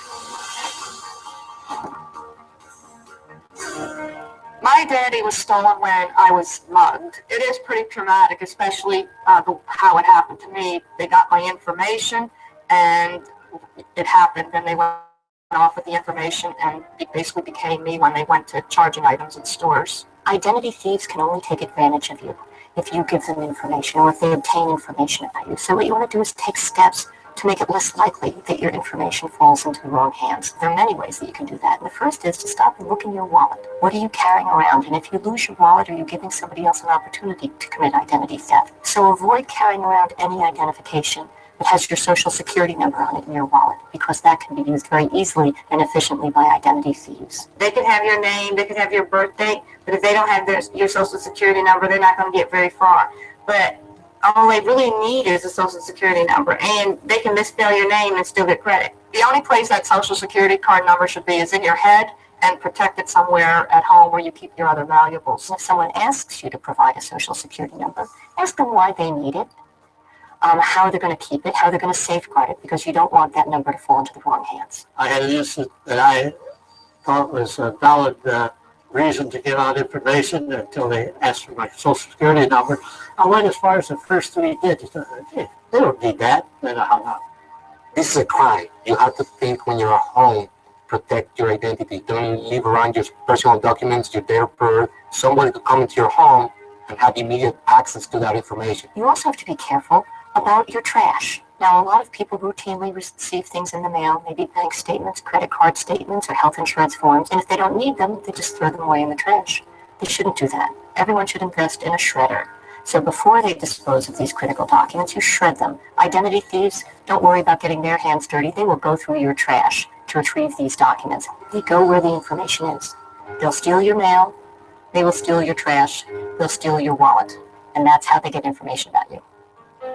My identity was stolen when I was mugged. It is pretty traumatic, especially how it happened to me. They got my information, and it happened, and they went off with the information, and it basically became me when they went to charging items in stores.
Identity thieves can only take advantage of you if you give them information or if they obtain information about you. So what you want to do is take steps to make it less likely that your information falls into the wrong hands. There are many ways that you can do that. And the first is to stop and look in your wallet. What are you carrying around? And if you lose your wallet, are you giving somebody else an opportunity to commit identity theft? So avoid carrying around any identification that has your social security number on it in your wallet, because that can be used very easily and efficiently by identity thieves.
They can have your name, they can have your birthday, but if they don't have your social security number, they're not going to get very far. But all they really need is a social security number, and they can misspell your name and still get credit. The only place that social security card number should be is in your head and protected somewhere at home where you keep your other valuables.
If someone asks you to provide a social security number, ask them why they need it, how they're going to keep it, how they're going to safeguard it, because you don't want that number to fall into the wrong hands.
I had an incident that I thought was a valid reason to give out information until they asked for my social security number. I went as far as the first 3 digits. They don't need that. Then I hung up.
This is a crime. You have to think when you're at home, protect your identity. Don't leave around your personal documents, your date of birth. Somebody could come into your home and have immediate access to that information.
You also have to be careful about your trash. Now, a lot of people routinely receive things in the mail, maybe bank statements, credit card statements, or health insurance forms, and if they don't need them, they just throw them away in the trash. They shouldn't do that. Everyone should invest in a shredder. So before they dispose of these critical documents, you shred them. Identity thieves, don't worry about getting their hands dirty. They will go through your trash to retrieve these documents. They go where the information is. They'll steal your mail, they will steal your trash, they'll steal your wallet, and that's how they get information about you.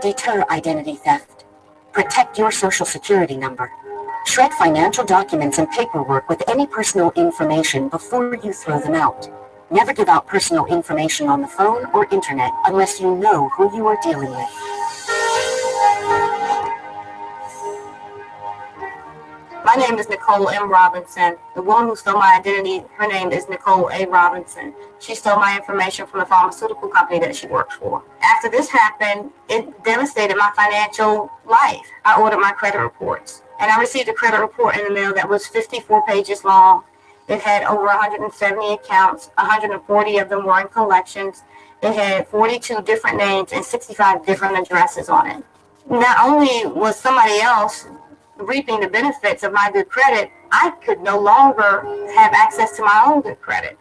Deter identity theft. Protect your social security number. Shred financial documents and paperwork with any personal information before you throw them out. Never give out personal information on the phone or internet unless you know who you are dealing with.
My name is Nicole M. Robinson. The woman who stole my identity, her name is Nicole A. Robinson. She stole my information from the pharmaceutical company that she works for. After this happened, it devastated my financial life. I ordered my credit reports, and I received a credit report in the mail that was 54 pages long. It had over 170 accounts, 140 of them were in collections. It had 42 different names and 65 different addresses on it. Not only was somebody else reaping the benefits of my good credit, I could no longer have access to my own good credit.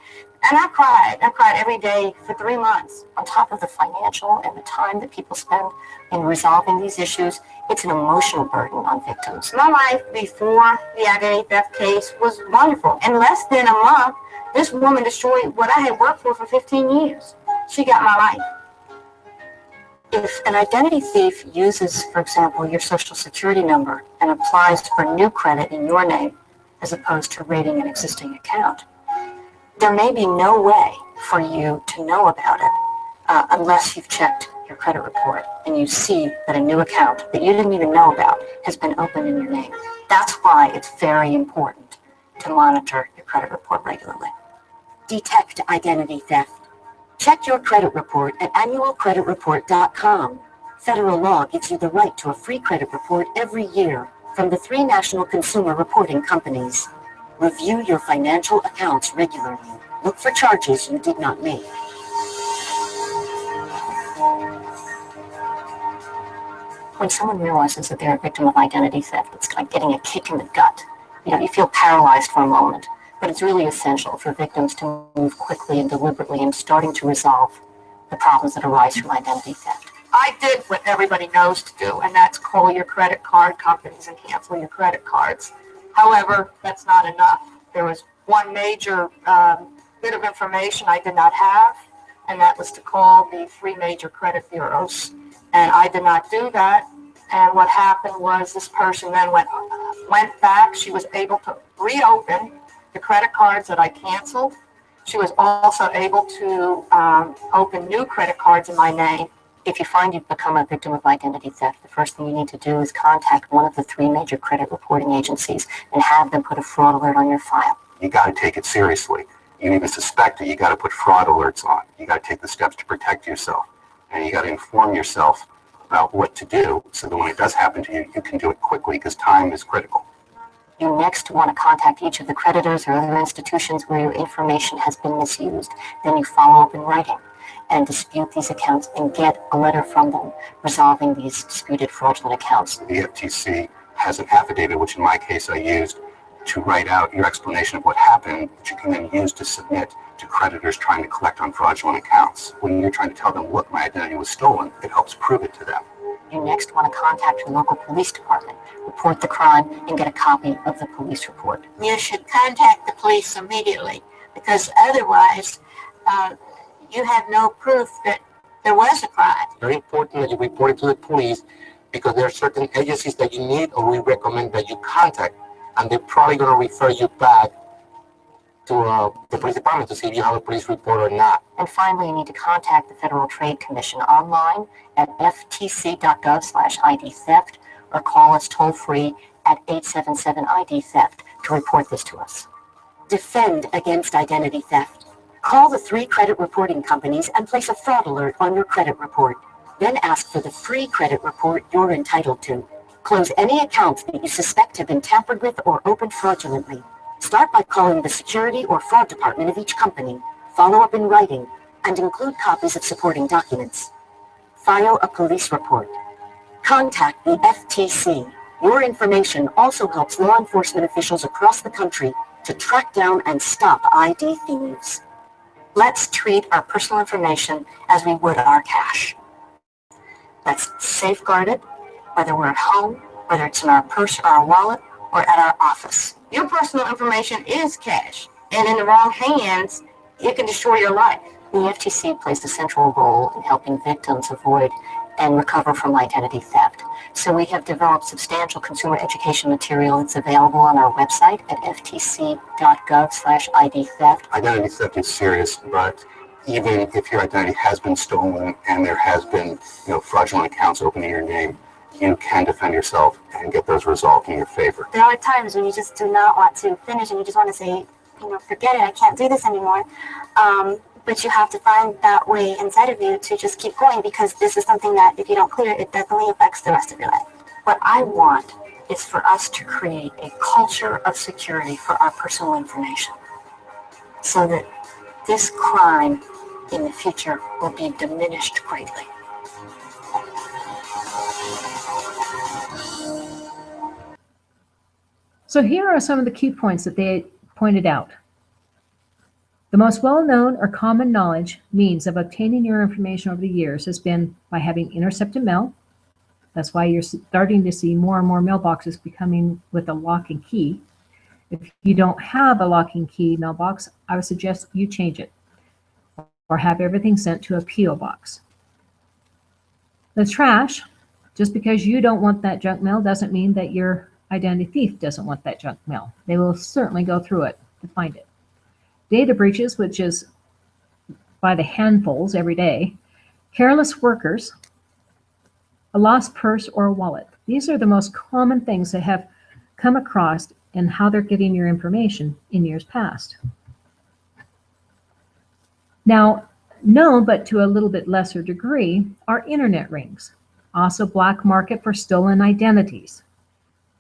And I cried. I cried every day for 3 months.
On top of the financial and the time that people spend in resolving these issues, it's an emotional burden on victims.
My life before the identity theft case was wonderful. In less than a month, this woman destroyed what I had worked for 15 years. She got my life.
If an identity thief uses, for example, your social security number and applies for new credit in your name, as opposed to raiding an existing account, there may be no way for you to know about it unless you've checked your credit report and you see that a new account that you didn't even know about has been opened in your name. That's why it's very important to monitor your credit report regularly. Detect identity theft. Check your credit report at annualcreditreport.com. Federal law gives you the right to a free credit report every year from the 3 national consumer reporting companies. Review your financial accounts regularly. Look for charges you did not make. When someone realizes that they're a victim of identity theft, it's like getting a kick in the gut. You feel paralyzed for a moment, but it's really essential for victims to move quickly and deliberately in starting to resolve the problems that arise from identity theft.
I did what everybody knows to do, and that's call your credit card companies and cancel your credit cards. However, that's not enough. There was one major bit of information I did not have, and that was to call the 3 major credit bureaus. And I did not do that. And what happened was this person then went back. She was able to reopen the credit cards that I canceled. She was also able to open new credit cards in my name.
If you find you've become a victim of identity theft, the first thing you need to do is contact one of the 3 major credit reporting agencies and have them put a fraud alert on your file.
You got to take it seriously. You even suspect it, you got to put fraud alerts on. You got to take the steps to protect yourself. And you got to inform yourself about what to do so that when it does happen to you, you can do it quickly because time is critical.
You next want to contact each of the creditors or other institutions where your information has been misused. Then you follow up in writing and dispute these accounts and get a letter from them resolving these disputed fraudulent accounts.
The FTC has an affidavit, which in my case I used to write out your explanation of what happened, which you can then use to submit to creditors trying to collect on fraudulent accounts. When you're trying to tell them, look, my identity was stolen, it helps prove it to them.
You next want to contact your local police department, report the crime, and get a copy of the police report.
You should contact the police immediately, because otherwise you have no proof that there was a crime.
Very important that you report it to the police because there are certain agencies that you need or we recommend that you contact, and they're probably going to refer you back to the police department to see if you have a police report or not.
And finally, you need to contact the Federal Trade Commission online at ftc.gov/ID theft or call us toll-free at 877-ID theft to report this to us. Defend against identity theft. Call the 3 credit reporting companies and place a fraud alert on your credit report. Then ask for the free credit report you're entitled to. Close any accounts that you suspect have been tampered with or opened fraudulently. Start by calling the security or fraud department of each company. Follow up in writing and include copies of supporting documents. File a police report. Contact the FTC. Your information also helps law enforcement officials across the country to track down and stop ID thieves. Let's treat our personal information as we would our cash. Let's safeguard it, whether we're at home, whether it's in our purse or our wallet, or at our office.
Your personal information is cash, and in the wrong hands, it can destroy your life.
The FTC plays a central role in helping victims avoid and recover from identity theft. So we have developed substantial consumer education material that's available on our website at ftc.gov/ID theft.
Identity theft is serious, but even if your identity has been stolen and there has been, fraudulent accounts open in your name, you can defend yourself and get those resolved in your favor.
There are times when you just do not want to finish and you just want to say, forget it, I can't do this anymore. But you have to find that way inside of you to just keep going, because this is something that if you don't clear, it definitely affects the rest of your life.
What I want is for us to create a culture of security for our personal information so that this crime in the future will be diminished greatly.
So here are some of the key points that they pointed out. The most well-known or common knowledge means of obtaining your information over the years has been by having intercepted mail. That's why you're starting to see more and more mailboxes becoming with a lock and key. If you don't have a lock and key mailbox, I would suggest you change it or have everything sent to a P.O. box. The trash, just because you don't want that junk mail doesn't mean that your identity thief doesn't want that junk mail. They will certainly go through it to find it. Data breaches, which is by the handfuls every day. Careless workers, a lost purse or a wallet. These are the most common things that have come across in how they're getting your information in years past. Now, known but to a little bit lesser degree are internet rings, also black market for stolen identities,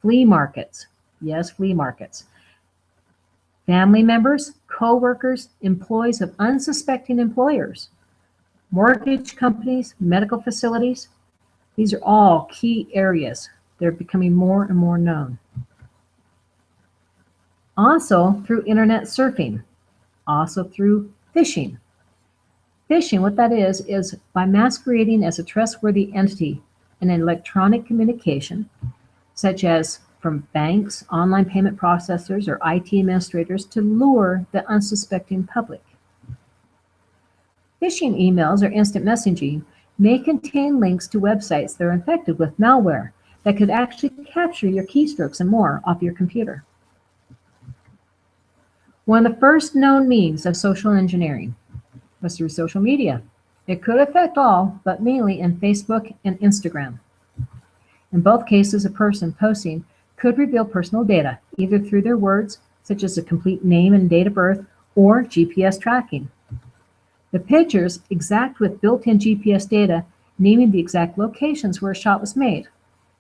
flea markets, yes, flea markets, family members, co-workers, employees of unsuspecting employers, mortgage companies, medical facilities. These are all key areas. They're becoming more and more known. Also through internet surfing, also through phishing. Phishing, what that is by masquerading as a trustworthy entity in electronic communication, such as from banks, online payment processors, or IT administrators to lure the unsuspecting public. Phishing emails or instant messaging may contain links to websites that are infected with malware that could actually capture your keystrokes and more off your computer. One of the first known means of social engineering was through social media. It could affect all, but mainly in Facebook and Instagram. In both cases, a person posting could reveal personal data, either through their words, such as a complete name and date of birth, or GPS tracking. The pictures exact with built-in GPS data, naming the exact locations where a shot was made.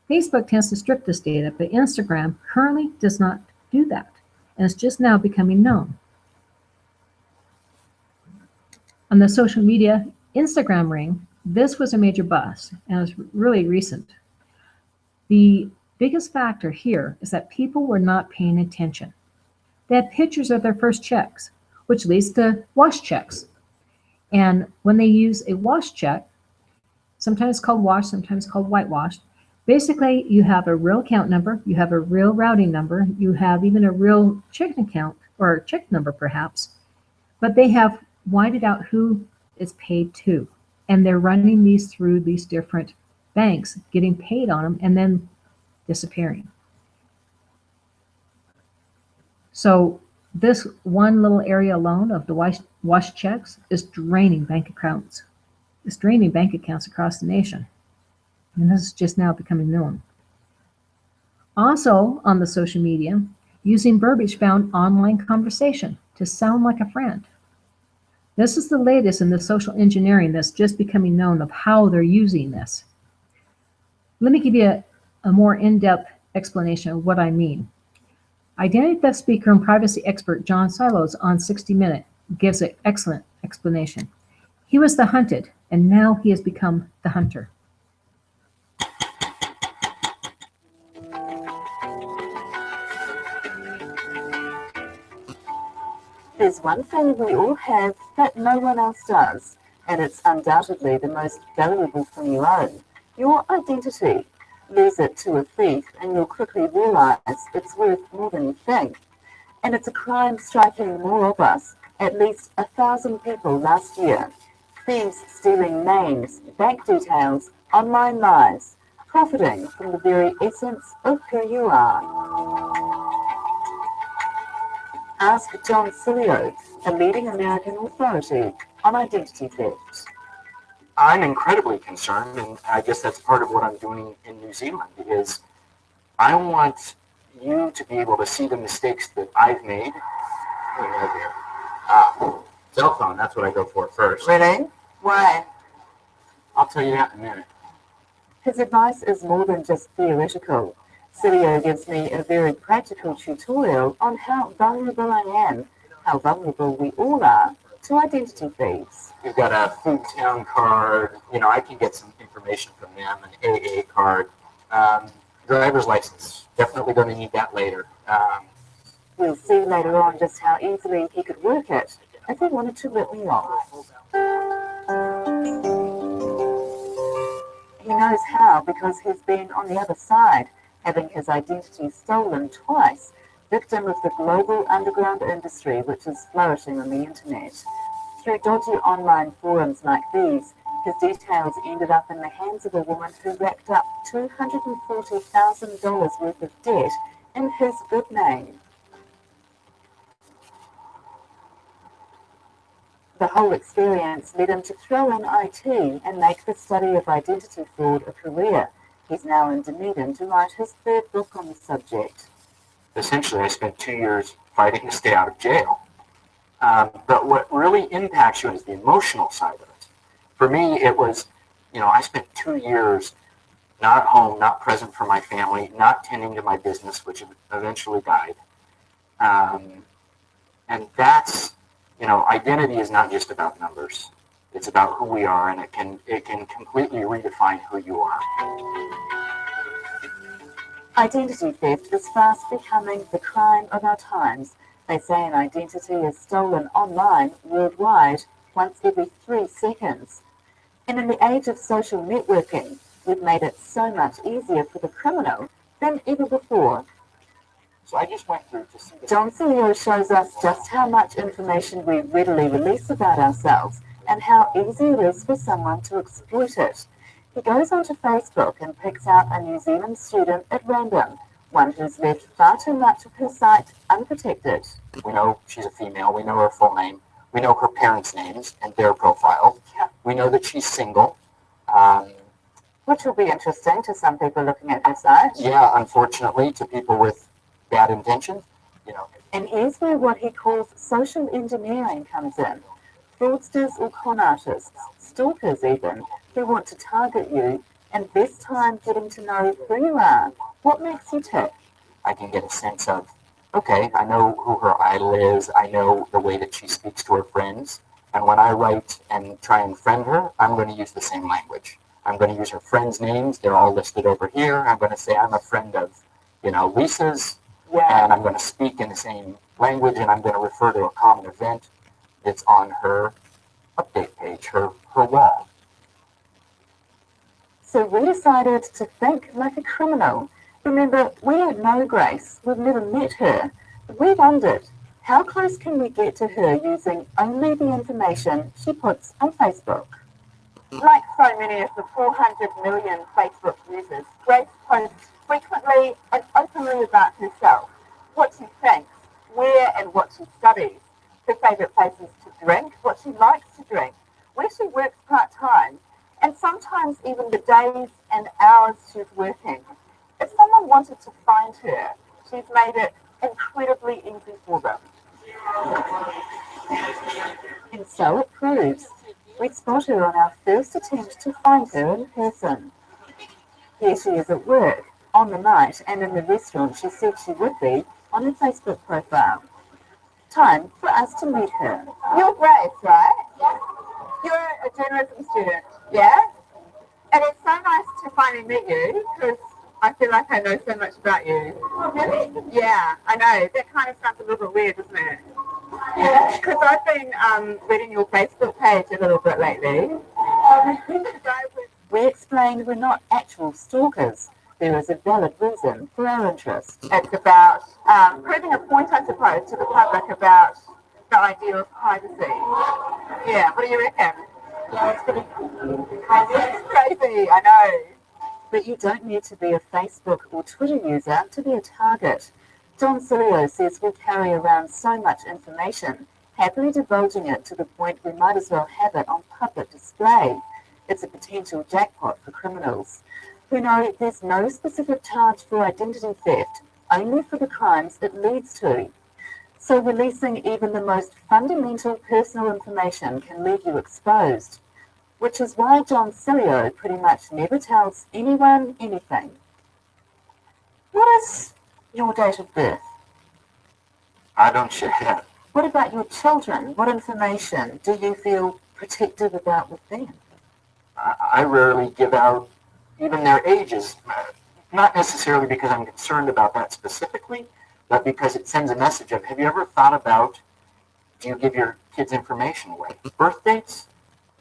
Facebook tends to strip this data, but Instagram currently does not do that, and it's just now becoming known. On the social media Instagram ring, this was a major bust, and it was really recent. The biggest factor here is that people were not paying attention. They had pictures of their first checks, which leads to wash checks. And when they use a wash check, sometimes called wash, sometimes called whitewashed, basically you have a real account number, you have a real routing number, you have even a real checking account or check number perhaps, but they have whited out who is paid to. And they're running these through these different banks, getting paid on them, and then disappearing. So this one little area alone of the wash checks is draining bank accounts. It's draining bank accounts across the nation. And this is just now becoming known. Also on the social media, using verbiage found online conversation to sound like a friend. This is the latest in the social engineering that's just becoming known of how they're using this. Let me give you a more in-depth explanation of what I mean. Identity theft speaker and privacy expert John Silos on 60 Minutes gives an excellent explanation. He was the hunted, and now he has become the hunter.
There's one thing we all have that no one else does, and it's undoubtedly the most valuable thing you own, your identity. Lose it to a thief and you'll quickly realize it's worth more than you think. And it's a crime striking more of us, at least 1,000 people last year. Thieves stealing names, bank details, online lives, profiting from the very essence of who you are. Ask John Cilio, a leading American authority on identity theft.
I'm incredibly concerned, and I guess that's part of what I'm doing in New Zealand, is I want you to be able to see the mistakes that I've made. What do we have here? Cell phone, that's what I go for first.
Really? Why?
I'll tell you that in a minute.
His advice is more than just theoretical. Cilio gives me a very practical tutorial on how vulnerable I am, how vulnerable we all are to identity thieves.
We've got a Food Town card. You know, I can get some information from them, an AA card. Driver's license, definitely going to need that later.
We'll see later on just how easily he could work it if he wanted to rip me off. He knows how because he's been on the other side, having his identity stolen twice, victim of the global underground industry which is flourishing on the internet. Through dodgy online forums like these, his details ended up in the hands of a woman who racked up $240,000 worth of debt in his good name. The whole experience led him to throw in IT and make the study of identity fraud a career. He's now in Dunedin to write his third book on the subject.
Essentially, I spent 2 years fighting to stay out of jail. But what really impacts you is the emotional side of it. For me, it was, I spent 2 years not at home, not present for my family, not tending to my business, which eventually died. And that's, identity is not just about numbers. It's about who we are, and it can completely redefine who you are.
Identity theft is fast becoming the crime of our times. They say an identity is stolen online worldwide once every 3 seconds. And in the age of social networking, we've made it so much easier for the criminal than ever before.
So I just went through to see this.
John Celio shows us just how much information we readily release about ourselves and how easy it is for someone to exploit it. He goes onto Facebook and picks out a New Zealand student at random, one who's left far too much of her site unprotected.
We know she's a female. We know her full name. We know her parents' names and their profile. We know that she's single.
Which will be interesting to some people looking at her site.
Yeah, unfortunately, to people with bad intentions,
And here's where what he calls social engineering comes in. Fraudsters or con artists, stalkers even, who want to target you and best time getting to know who you are. What makes you tick?
I can get a sense of, okay, I know who her idol is. I know the way that she speaks to her friends. And when I write and try and friend her, I'm going to use the same language. I'm going to use her friends' names. They're all listed over here. I'm going to say I'm a friend of, Lisa's. And I'm going to speak in the same language, and I'm going to refer to a common event that's on her update page, her wall.
So we decided to think like a criminal. Remember, we don't know Grace. We've never met her. But we wondered, how close can we get to her using only the information she puts on Facebook? Like so many of the 400 million Facebook users, Grace posts frequently and openly about herself, what she thinks, where and what she studies, her favourite places to drink, what she likes to drink, where she works part-time, and sometimes even the days and hours she's working. If someone wanted to find her, she's made it incredibly easy for them. And so it proves. We spot her on our first attempt to find her in person. Here she is at work, on the night, and in the restaurant she said she would be on her Facebook profile. Time for us to meet her. You're Grace, right? Yeah. You're a journalism student, yeah? And it's so nice to finally meet you, because I feel like I know so much about you. Oh, really? Yeah, I know. That kind of sounds a little bit weird, doesn't it? Yeah, because I've been reading your Facebook page a little bit lately. We explained we're not actual stalkers. There is a valid reason for our interest. It's about proving a point, I suppose, to the public about the idea of privacy. Yeah, what do you reckon? Yeah, it's pretty crazy, I know. But you don't need to be a Facebook or Twitter user to be a target. John Celio says we carry around so much information, happily divulging it to the point we might as well have it on public display. It's a potential jackpot for criminals who know there's no specific charge for identity theft, only for the crimes it leads to. So releasing even the most fundamental personal information can leave you exposed, which is why John Celio pretty much never tells anyone anything. What is your date of birth?
I don't share that.
What about your children? What information do you feel protective about with them?
I rarely give out even their ages, not necessarily because I'm concerned about that specifically,
but because it sends a message of, have you ever thought about, do you give your kids information away? Birth dates?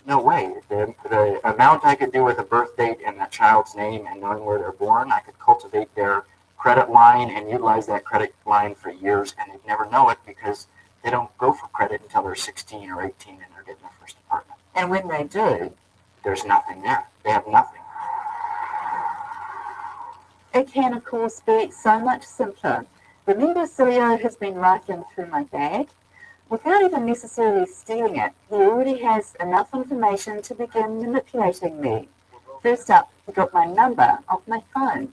No way. The amount I could do with a birth date and that child's name and knowing where they're born, I could cultivate their credit line and utilize that credit line for years, and they'd never know it because they don't go for credit until they're 16 or 18 and they're getting their first apartment.
And when they do,
There's nothing there. They have nothing.
it can, of course, be so much simpler. Remember, Cilio has been rifling through my bag. Without even necessarily stealing it, he already has enough information to begin manipulating me. First up, he got my number off my phone.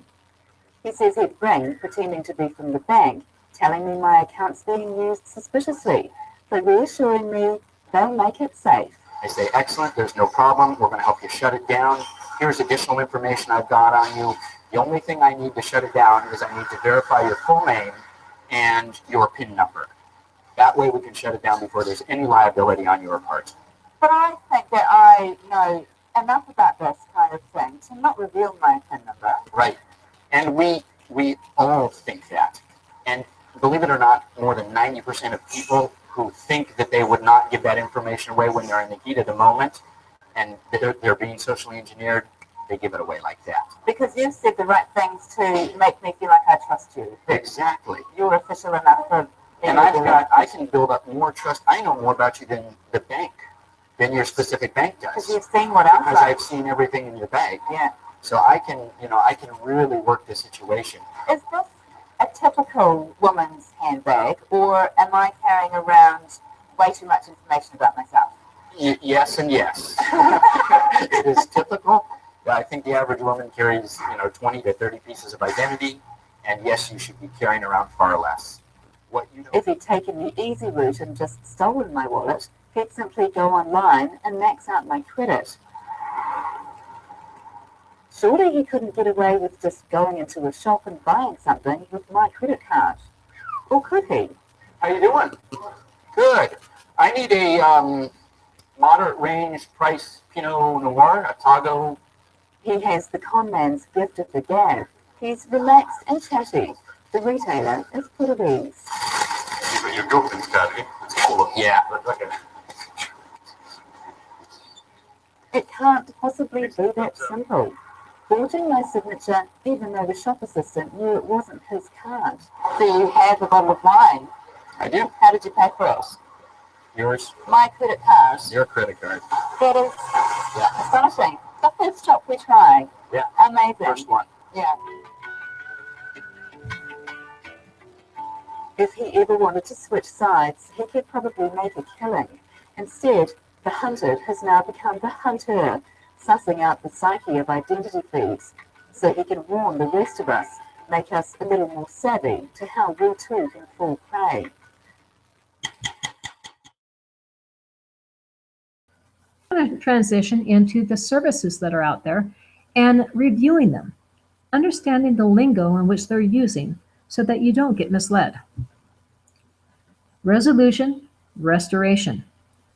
He says he'd ring, pretending to be from the bank, telling me my account's being used suspiciously, but reassuring me they'll make it safe.
I say, excellent, there's no problem. We're going to help you shut it down. Here's additional information I've got on you. The only thing I need to shut it down is I need to verify your full name and your PIN number. That way we can shut it down before there's any liability on your part.
But I think that I know enough about this kind of thing to not reveal my PIN number.
Right. And we all think that. And believe it or not, more than 90% of people who think that they would not give that information away when they're in the heat of the moment and they're being socially engineered, they give it away like that.
Because you've said the right things to make me feel like I trust you.
Exactly.
You're official enough for...
And I can build up more trust. I know more about you than the bank, than your specific bank does.
Because you've seen what else.
Because I've seen everything in your bag.
Yeah.
So I can really work the situation.
Is this a typical woman's handbag, or am I carrying around way too much information about myself?
Yes and yes. It is typical. I think the average woman carries, 20 to 30 pieces of identity, and yes, you should be carrying around far less.
If he'd taken the easy route and just stolen my wallet, he'd simply go online and max out my credit. Surely he couldn't get away with just going into a shop and buying something with my credit card. Or could he?
How you doing? Good. I need a moderate range price Pinot Noir, a Tago.
He has the con man's gift of the gab. He's relaxed and chatty. The retailer is put at ease.
Your girlfriend's got it. It's cool.
Yeah.
It can't possibly be that simple. Forging my signature, even though the shop assistant knew it wasn't his card. So you have a bottle of wine?
I do.
How did you pay for it?
Yours?
My credit card.
Your credit card.
That is astonishing. The first shop we tried.
Yeah.
Amazing.
First one.
Yeah. If he ever wanted to switch sides, he could probably make a killing. Instead, the hunted has now become the hunter, sussing out the psyche of identity thieves, so he can warn the rest of us, make us a little more savvy to how we too can fall prey.
I'm going to transition into the services that are out there and reviewing them, understanding the lingo in which they're using so that you don't get misled. Resolution, restoration.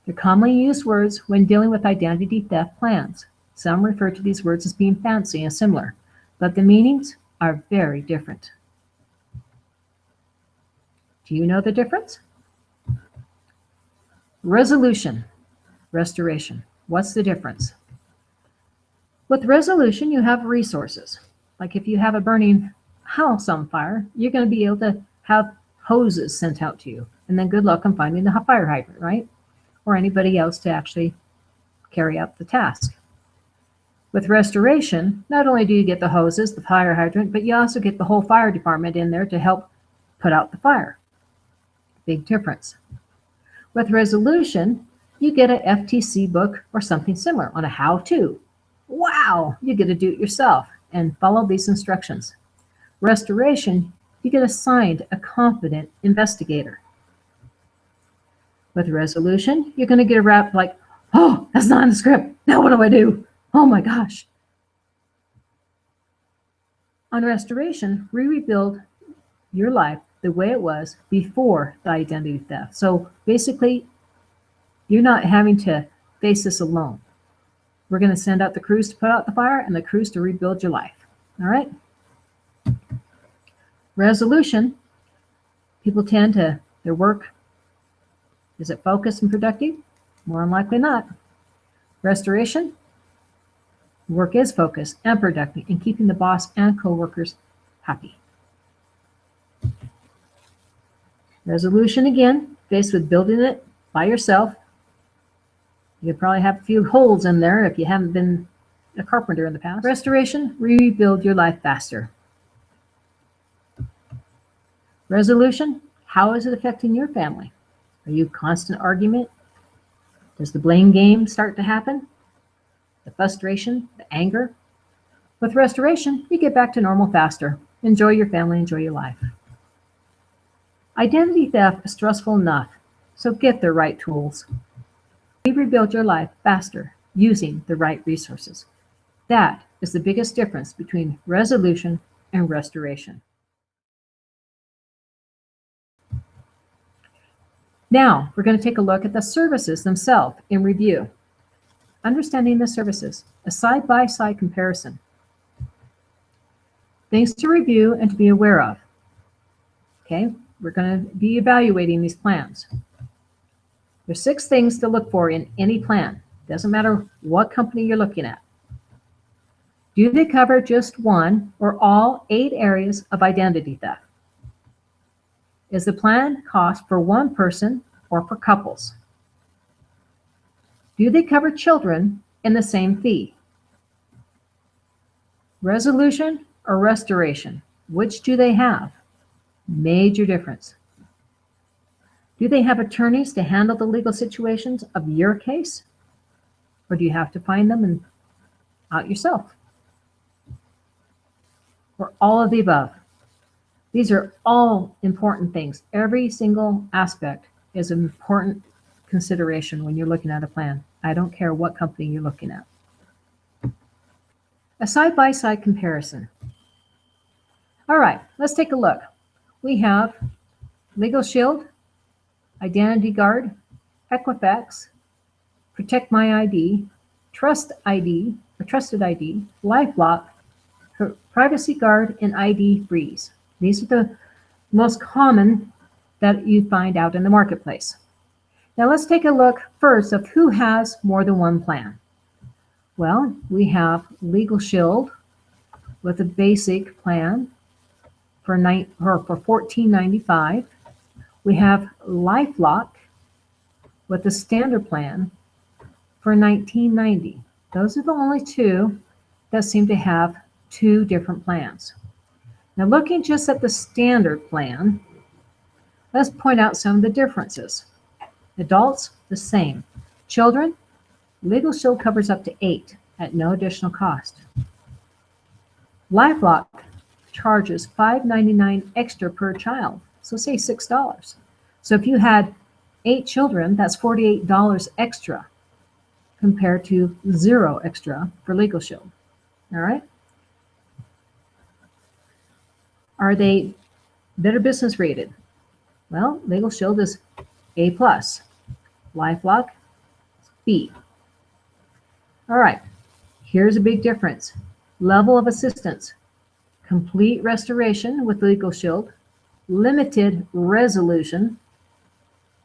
They're commonly used words when dealing with identity theft plans. Some refer to these words as being fancy and similar, but the meanings are very different. Do you know the difference? Resolution, restoration. What's the difference? With resolution, you have resources. Like if you have a burning house on fire, you're going to be able to have hoses sent out to you. And then good luck on finding the fire hydrant, right? Or anybody else to actually carry out the task. With restoration, not only do you get the hoses, the fire hydrant, but you also get the whole fire department in there to help put out the fire. Big difference. With resolution, you get a FTC book or something similar on a how-to. Wow, you get to do it yourself and follow these instructions. Restoration, you get assigned a competent investigator. With resolution, you're going to get a rap like, oh, that's not in the script. Now what do I do? Oh my gosh. On restoration, we rebuild your life the way it was before the identity theft. So basically, you're not having to face this alone. We're going to send out the crews to put out the fire and the crews to rebuild your life. All right? Resolution, People tend to, their work, is it focused and productive? More than likely not. Restoration, work is focused and productive in keeping the boss and coworkers happy. Resolution, again, faced with building it by yourself. You could probably have a few holes in there if you haven't been a carpenter in the past. Restoration, rebuild your life faster. Resolution, how is it affecting your family? Are you constant argument? Does the blame game start to happen? The frustration, the anger? With restoration, you get back to normal faster. Enjoy your family, enjoy your life. Identity theft is stressful enough, so get the right tools. Rebuild your life faster using the right resources. That is the biggest difference between resolution and restoration. Now, we're going to take a look at the services themselves in review. Understanding the services, a side-by-side comparison. Things to review and to be aware of. Okay, we're going to be evaluating these plans. There's 6 things to look for in any plan. Doesn't matter what company you're looking at. Do they cover just one or all 8 areas of identity theft? Is the plan cost for one person or for couples? Do they cover children in the same fee? Resolution or restoration? Which do they have? Major difference. Do they have attorneys to handle the legal situations of your case? Or do you have to find them and out yourself? Or all of the above? These are all important things. Every single aspect is an important consideration when you're looking at a plan. I don't care what company you're looking at. A side-by-side comparison. All right, let's take a look. We have Legal Shield, Identity Guard, Equifax, Protect My ID, Trust ID, or Trusted ID, LifeLock, Privacy Guard, and ID Freeze. These are the most common that you find out in the marketplace. Now let's take a look first of who has more than one plan. Well, we have Legal Shield with a basic plan for $14.95. We have LifeLock with a standard plan for $19.90. Those are the only 2 that seem to have 2 different plans. Now, looking just at the standard plan, let's point out some of the differences. Adults, the same. Children, Legal Shield covers up to 8 at no additional cost. LifeLock charges $5.99 extra per child, so say $6. So if you had 8 children, that's $48 extra compared to 0 extra for Legal Shield. All right? Are they Better Business rated? Well, Legal Shield is A+. LifeLock, B. All right, here's a big difference. Level of assistance. Complete restoration with Legal Shield. Limited resolution.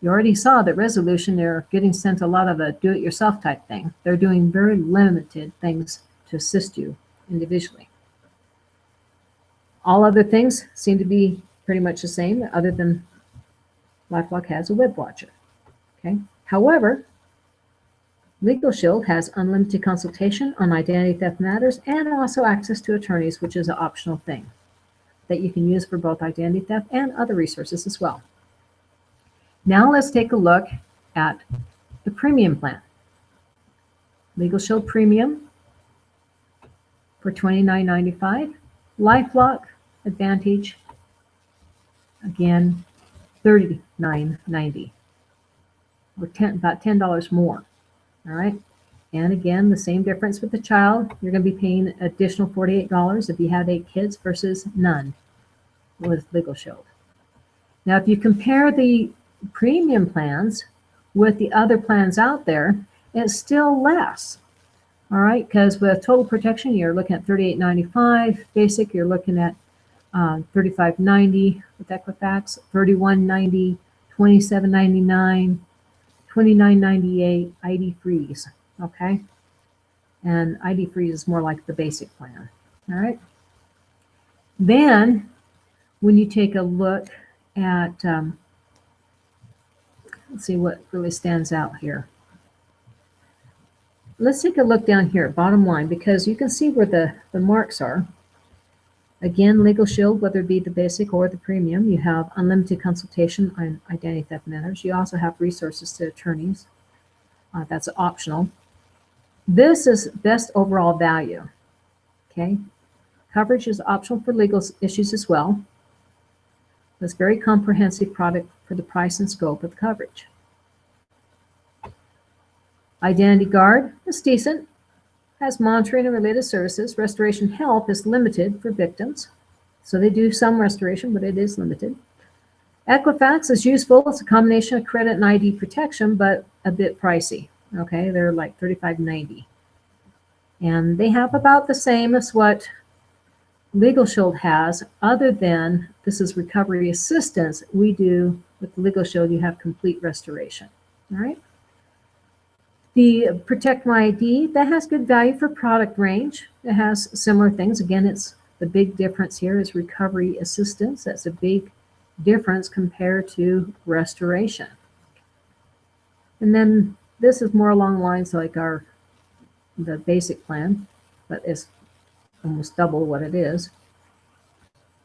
You already saw that resolution, they're getting sent a lot of a do-it-yourself type thing. They're doing very limited things to assist you individually. All other things seem to be pretty much the same, other than LifeLock has a web watcher. Okay. However, Legal Shield has unlimited consultation on identity theft matters and also access to attorneys, which is an optional thing that you can use for both identity theft and other resources as well. Now let's take a look at the premium plan. Legal Shield Premium for $29.95. LifeLock Advantage, again, $39.90. Or about $10 more. All right. And again, the same difference with the child. You're going to be paying additional $48 if you have 8 kids versus none with Legal Shield. Now, if you compare the premium plans with the other plans out there, it's still less. All right, because with total protection, you're looking at $38.95. Basic, you're looking at $35.90 with Equifax, $31.90, $27.99, $29.98 ID freeze. Okay, and ID freeze is more like the basic plan. All right. Then, when you take a look at, let's see what really stands out here. Let's take a look down here, bottom line, because you can see where the marks are. Again, Legal Shield, whether it be the basic or the premium, you have unlimited consultation on identity theft matters. You also have resources to attorneys. That's optional. This is best overall value. Okay. Coverage is optional for legal issues as well. It's a very comprehensive product for the price and scope of the coverage. Identity Guard is decent. Has monitoring and related services. Restoration help is limited for victims. So they do some restoration, but it is limited. Equifax is useful. It's a combination of credit and ID protection, but a bit pricey. Okay, they're like $35.90. And they have about the same as what Legal Shield has, other than this is recovery assistance. We do with Legal Shield, you have complete restoration. All right. The Protect My ID, that has good value for product range. It has similar things. Again, it's the big difference here is recovery assistance. That's a big difference compared to restoration. And then this is more along the lines like the basic plan, but it's almost double what it is.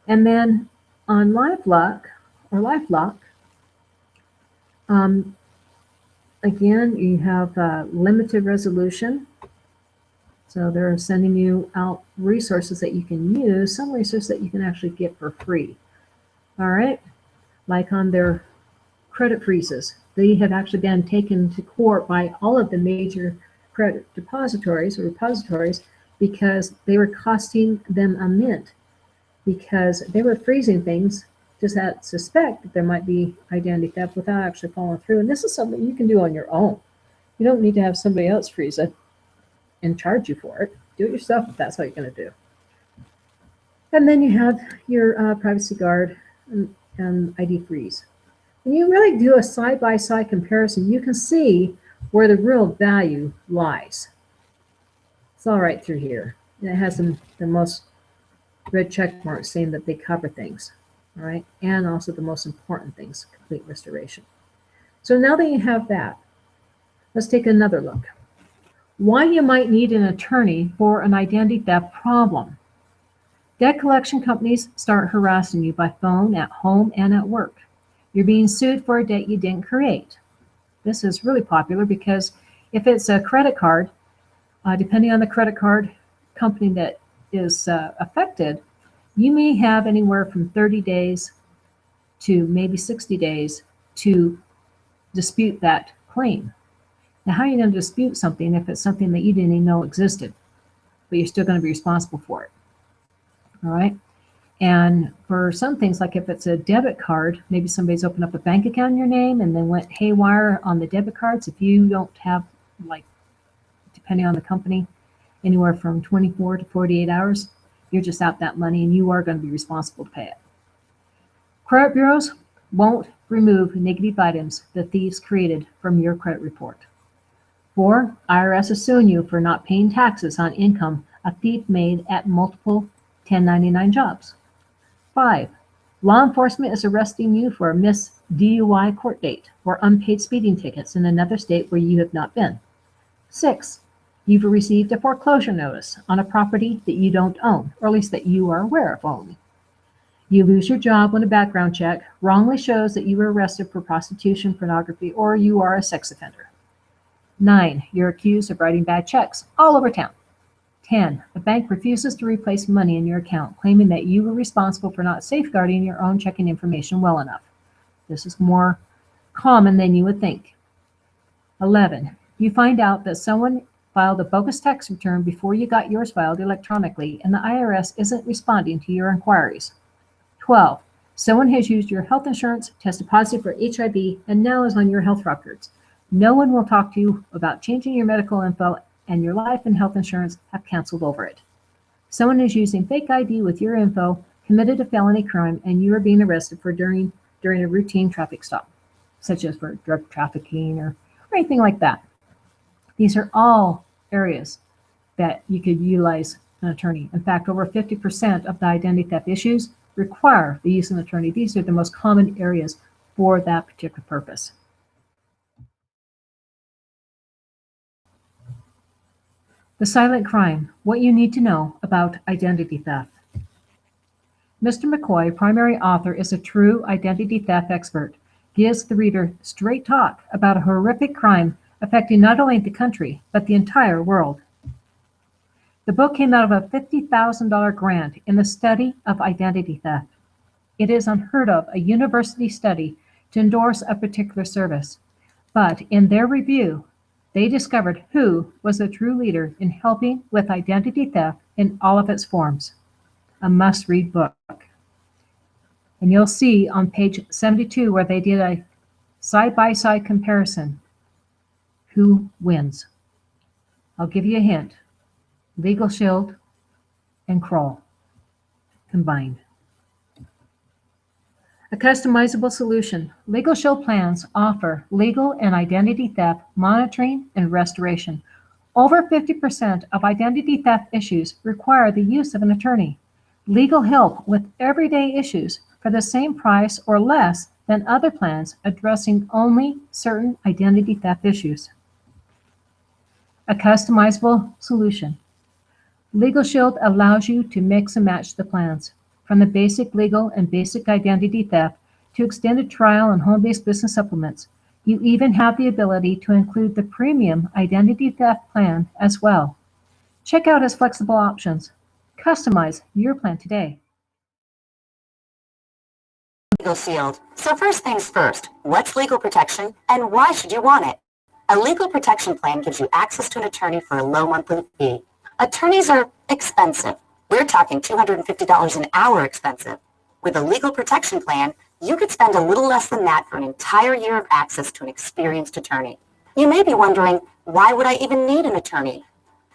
And then on LifeLock, again, you have limited resolution. So they're sending you out resources that you can use, some resources that you can actually get for free. All right, like on their credit freezes. They have actually been taken to court by all of the major credit depositories or repositories because they were costing them a mint because they were freezing things just that suspect that there might be identity theft without actually following through. And this is something you can do on your own. You don't need to have somebody else freeze it and charge you for it. Do it yourself if that's what you're going to do. And then you have your privacy guard and ID freeze. When you really do a side-by-side comparison, you can see where the real value lies. It's all right through here. And it has the most red check marks saying that they cover things. All right, and also the most important things, complete restoration. So now that you have that, let's take another look. Why you might need an attorney for an identity theft problem. Debt collection companies start harassing you by phone, at home, and at work. You're being sued for a debt you didn't create. This is really popular because if it's a credit card, depending on the credit card company that is affected, you may have anywhere from 30 days to maybe 60 days to dispute that claim. Now, how are you going to dispute something if it's something that you didn't even know existed, but you're still going to be responsible for it? All right. And for some things, like if it's a debit card, maybe somebody's opened up a bank account in your name and then went haywire on the debit cards. If you don't have, like, depending on the company, anywhere from 24 to 48 hours, you're just out that money and you are going to be responsible to pay it. Credit bureaus won't remove negative items the thieves created from your credit report. 4, IRS is suing you for not paying taxes on income a thief made at multiple 1099 jobs. 5, law enforcement is arresting you for a missed DUI court date or unpaid speeding tickets in another state where you have not been. 6, you've received a foreclosure notice on a property that you don't own, or at least that you are aware of owning. You lose your job when a background check wrongly shows that you were arrested for prostitution, pornography, or you are a sex offender. 9, you're accused of writing bad checks all over town. 10, a bank refuses to replace money in your account, claiming that you were responsible for not safeguarding your own checking information well enough. This is more common than you would think. 11, you find out that someone filed a bogus tax return before you got yours filed electronically, and the IRS isn't responding to your inquiries. 12, someone has used your health insurance, tested positive for HIV, and now is on your health records. No one will talk to you about changing your medical info, and your life and health insurance have canceled over it. Someone is using fake ID with your info committed a felony crime and you are being arrested for during a routine traffic stop, such as for drug trafficking or anything like that. These are all areas that you could utilize an attorney. In fact, over 50% of the identity theft issues require the use of an attorney. These are the most common areas for that particular purpose. The silent crime, what you need to know about identity theft. Mr. McCoy, primary author, is a true identity theft expert, gives the reader straight talk about a horrific crime affecting not only the country, but the entire world. The book came out of a $50,000 grant in the study of identity theft. It is unheard of a university study to endorse a particular service, but in their review, they discovered who was a true leader in helping with identity theft in all of its forms. A must-read book. And you'll see on page 72 where they did a side-by-side comparison. Who wins? I'll give you a hint. Legal Shield and Kroll combined. A customizable solution. Legal Shield plans offer legal and identity theft monitoring and restoration. Over 50% of identity theft issues require the use of an attorney. Legal help with everyday issues for the same price or less than other plans addressing only certain identity theft issues. A customizable solution. Legal Shield allows you to mix and match the plans, from the basic legal and basic identity theft to extended trial and home-based business supplements. You even have the ability to include the premium identity theft plan as well. Check out his flexible options. Customize your plan today.
Legal Shield. So first things first, what's legal protection and why should you want it? A legal protection plan gives you access to an attorney for a low monthly fee. Attorneys are expensive. We're talking $250 an hour expensive. With a legal protection plan, you could spend a little less than that for an entire year of access to an experienced attorney. You may be wondering, why would I even need an attorney?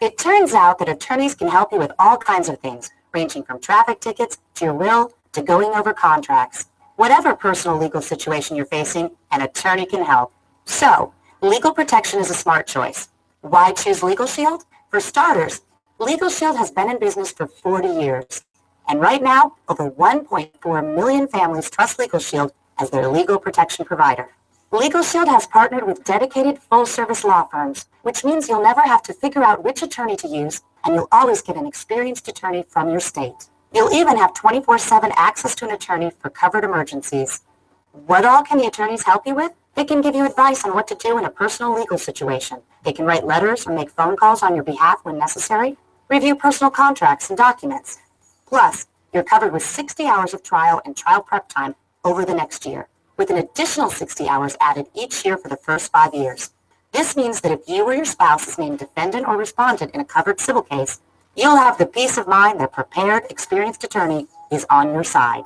It turns out that attorneys can help you with all kinds of things, ranging from traffic tickets to your will to going over contracts. Whatever personal legal situation you're facing, an attorney can help. So, legal protection is a smart choice. Why choose Legal Shield? For starters, Legal Shield has been in business for 40 years. And right now, over 1.4 million families trust Legal Shield as their legal protection provider. Legal Shield has partnered with dedicated full-service law firms, which means you'll never have to figure out which attorney to use, and you'll always get an experienced attorney from your state. You'll even have 24/7 access to an attorney for covered emergencies. What all can the attorneys help you with? They can give you advice on what to do in a personal legal situation. They can write letters or make phone calls on your behalf when necessary, review personal contracts and documents. Plus, you're covered with 60 hours of trial and trial prep time over the next year, with an additional 60 hours added each year for the first 5 years. This means that if you or your spouse is named defendant or respondent in a covered civil case, you'll have the peace of mind that a prepared, experienced attorney is on your side.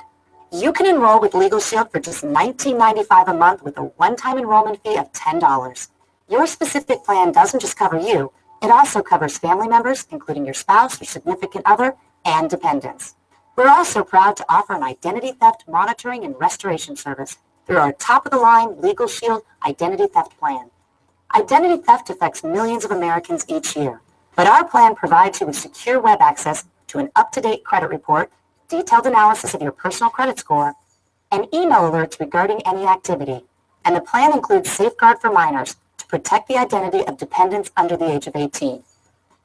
You can enroll with Legal Shield for just $19.95 a month with a one-time enrollment fee of $10. Your specific plan doesn't just cover you, it also covers family members, including your spouse or significant other, and dependents. We're also proud to offer an identity theft monitoring and restoration service through our top-of-the-line Legal Shield Identity Theft Plan. Identity theft affects millions of Americans each year, but our plan provides you with secure web access to an up-to-date credit report, detailed analysis of your personal credit score, and email alerts regarding any activity. And the plan includes Safeguard for Minors to protect the identity of dependents under the age of 18.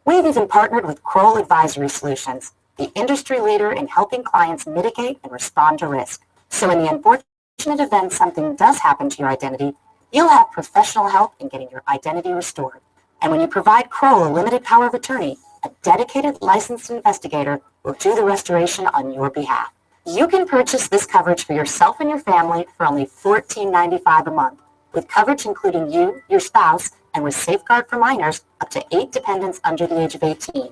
We've even partnered with Kroll Advisory Solutions, the industry leader in helping clients mitigate and respond to risk. So in the unfortunate event something does happen to your identity, you'll have professional help in getting your identity restored. And when you provide Kroll a limited power of attorney, a dedicated licensed investigator will do the restoration on your behalf. You can purchase this coverage for yourself and your family for only $14.95 a month, with coverage including you, your spouse, and with Safeguard for Minors up to 8 dependents under the age of 18.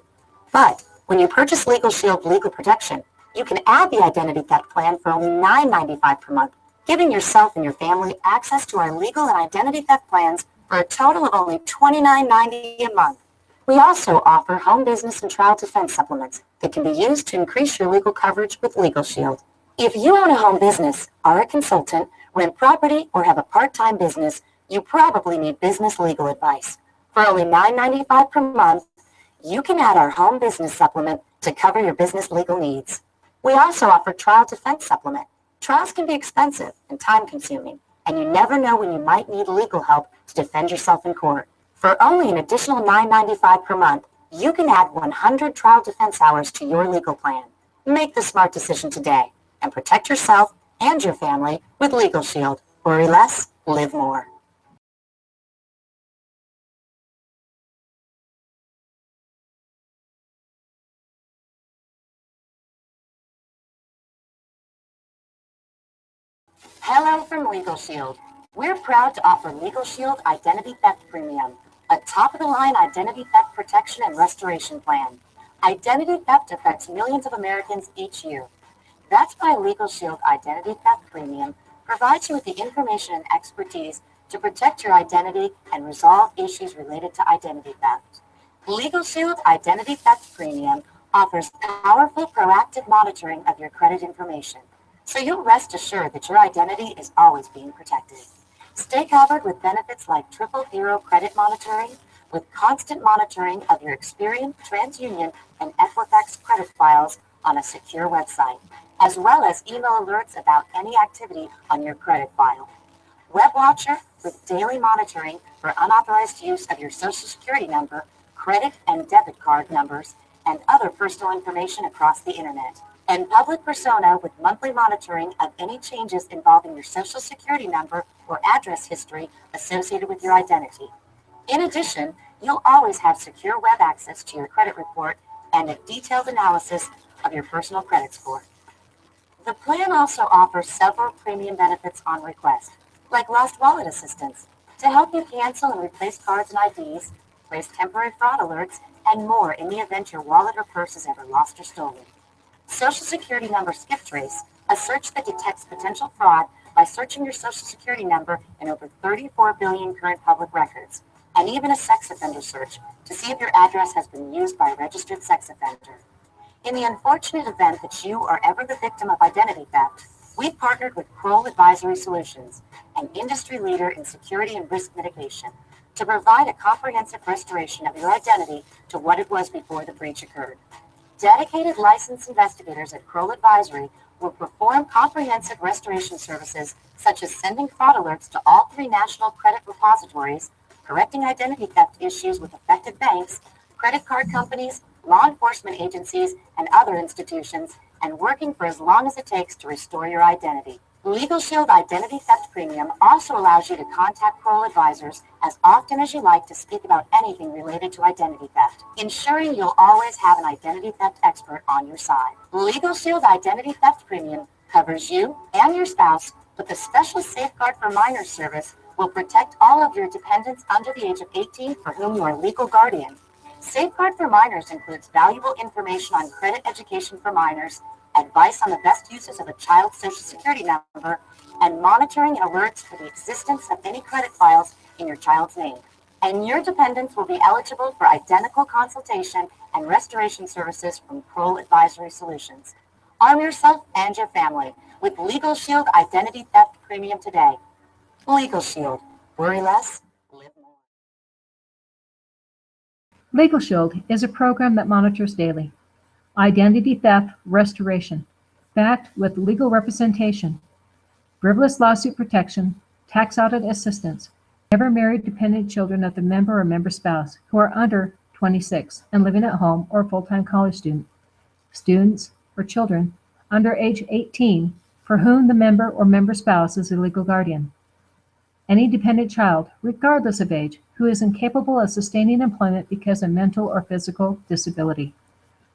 But when you purchase Legal Shield Legal Protection, you can add the identity theft plan for only $9.95 per month, giving yourself and your family access to our legal and identity theft plans for a total of only $29.90 a month. We also offer home business and trial defense supplements that can be used to increase your legal coverage with Legal Shield. If you own a home business, are a consultant, rent property, or have a part-time business, you probably need business legal advice. For only $9.95 per month, you can add our home business supplement to cover your business legal needs. We also offer trial defense supplement. Trials can be expensive and time-consuming, and you never know when you might need legal help to defend yourself in court. For only an additional $9.95 per month, you can add 100 trial defense hours to your legal plan. Make the smart decision today and protect yourself and your family with Legal Shield. Worry less, live more. Hello from Legal Shield. We're proud to offer Legal Shield Identity Theft Premium, a top-of-the-line identity theft protection and restoration plan. Identity theft affects millions of Americans each year. That's why Legal Shield Identity Theft Premium provides you with the information and expertise to protect your identity and resolve issues related to identity theft. Legal Shield Identity Theft Premium offers powerful proactive monitoring of your credit information, so you'll rest assured that your identity is always being protected. Stay covered with benefits like triple zero credit monitoring, with constant monitoring of your Experian, TransUnion, and Equifax credit files on a secure website, as well as email alerts about any activity on your credit file. WebWatcher with daily monitoring for unauthorized use of your Social Security number, credit and debit card numbers, and other personal information across the internet. And Public Persona with monthly monitoring of any changes involving your Social Security number or address history associated with your identity. In addition, you'll always have secure web access to your credit report and a detailed analysis of your personal credit score. The plan also offers several premium benefits on request, like lost wallet assistance, to help you cancel and replace cards and IDs, place temporary fraud alerts, and more in the event your wallet or purse is ever lost or stolen. Social Security number skip trace, a search that detects potential fraud by searching your Social Security number in over 34 billion current public records, and even a sex offender search to see if your address has been used by a registered sex offender. In the unfortunate event that you are ever the victim of identity theft, we've partnered with Kroll Advisory Solutions, an industry leader in security and risk mitigation, to provide a comprehensive restoration of your identity to what it was before the breach occurred. Dedicated licensed investigators at Kroll Advisory will perform comprehensive restoration services such as sending fraud alerts to all 3 national credit repositories, correcting identity theft issues with affected banks, credit card companies, law enforcement agencies, and other institutions, and working for as long as it takes to restore your identity. Legal Shield Identity Theft Premium also allows you to contact Kroll advisors as often as you like to speak about anything related to identity theft, ensuring you'll always have an identity theft expert on your side. Legal Shield Identity Theft Premium covers you and your spouse, but the special Safeguard for Minors service will protect all of your dependents under the age of 18 for whom you are legal guardian. Safeguard for Minors includes valuable information on credit education for minors, advice on the best uses of a child's Social Security number, and monitoring and alerts for the existence of any credit files in your child's name. And your dependents will be eligible for identical consultation and restoration services from Kroll Advisory Solutions. Arm yourself and your family with Legal Shield Identity Theft Premium today. Legal Shield. Worry less, live more.
Legal Shield is a program that monitors daily identity theft restoration, backed with legal representation, frivolous lawsuit protection, tax audit assistance, never married dependent children of the member or member spouse who are under 26 and living at home, or full-time college students or children under age 18 for whom the member or member spouse is a legal guardian. Any dependent child, regardless of age, who is incapable of sustaining employment because of mental or physical disability.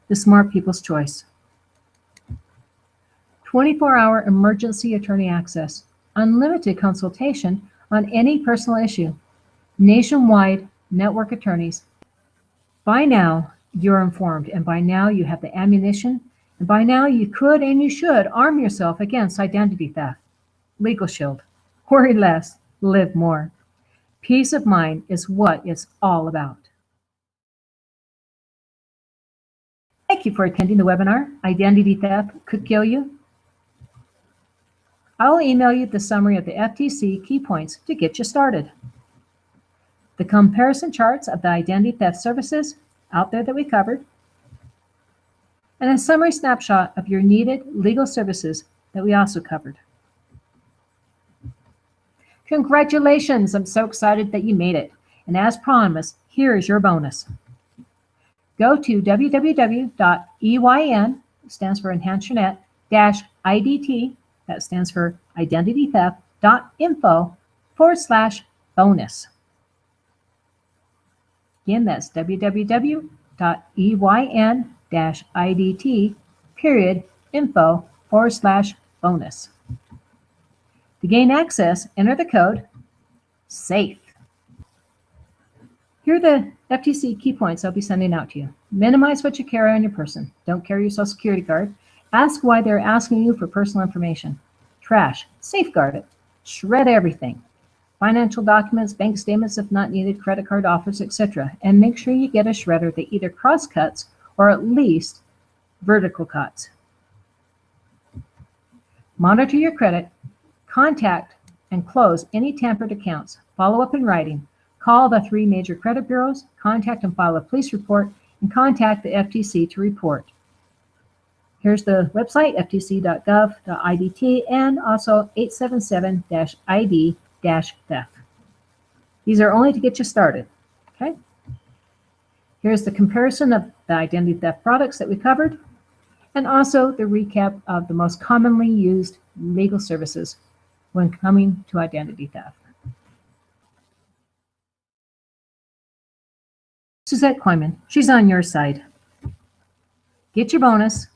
The smart people's choice. 24-hour emergency attorney access, unlimited consultation on any personal issue, nationwide network attorneys. By now, you're informed, and by now you have the ammunition, and by now you could and you should arm yourself against identity theft. Legal Shield. Worry less, live more. Peace of mind is what it's all about. Thank you for attending the webinar, Identity Theft Could Kill You. I'll email you the summary of the FTC key points to get you started. The comparison charts of the identity theft services out there that we covered, and a summary snapshot of your needed legal services that we also covered. Congratulations, I'm so excited that you made it. And as promised, here is your bonus. Go to www.EYN, stands for Enhance Your Net, -IDT, that stands for Identity Theft, .info/bonus. Again, that's www.EYN-IDT.info/bonus. To gain access, enter the code SAFE. Here are the FTC key points I'll be sending out to you. Minimize what you carry on your person. Don't carry your social security card. Ask why they're asking you for personal information. Trash. Safeguard it. Shred everything. Financial documents, bank statements if not needed, credit card offers, etc. And make sure you get a shredder that either cross-cuts or at least vertical cuts. Monitor your credit. Contact and close any tampered accounts. Follow up in writing. Call the 3 major credit bureaus, contact and file a police report, and contact the FTC to report. Here's the website, ftc.gov.idt, and also 877-ID-theft. These are only to get you started, okay? Here's the comparison of the identity theft products that we covered, and also the recap of the most commonly used legal services when coming to identity theft. Suzette Kleiman, she's on your side. Get your bonus.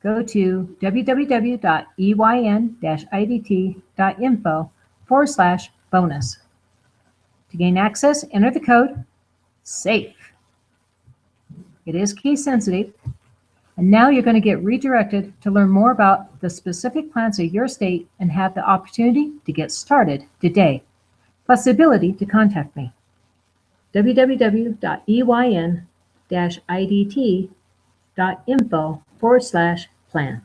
Go to www.EYN-IDT.info/bonus. To gain access, enter the code SAFE. It is case sensitive. And now you're going to get redirected to learn more about the specific plans of your state and have the opportunity to get started today, plus the ability to contact me. www.EYN-IDT.info/plan.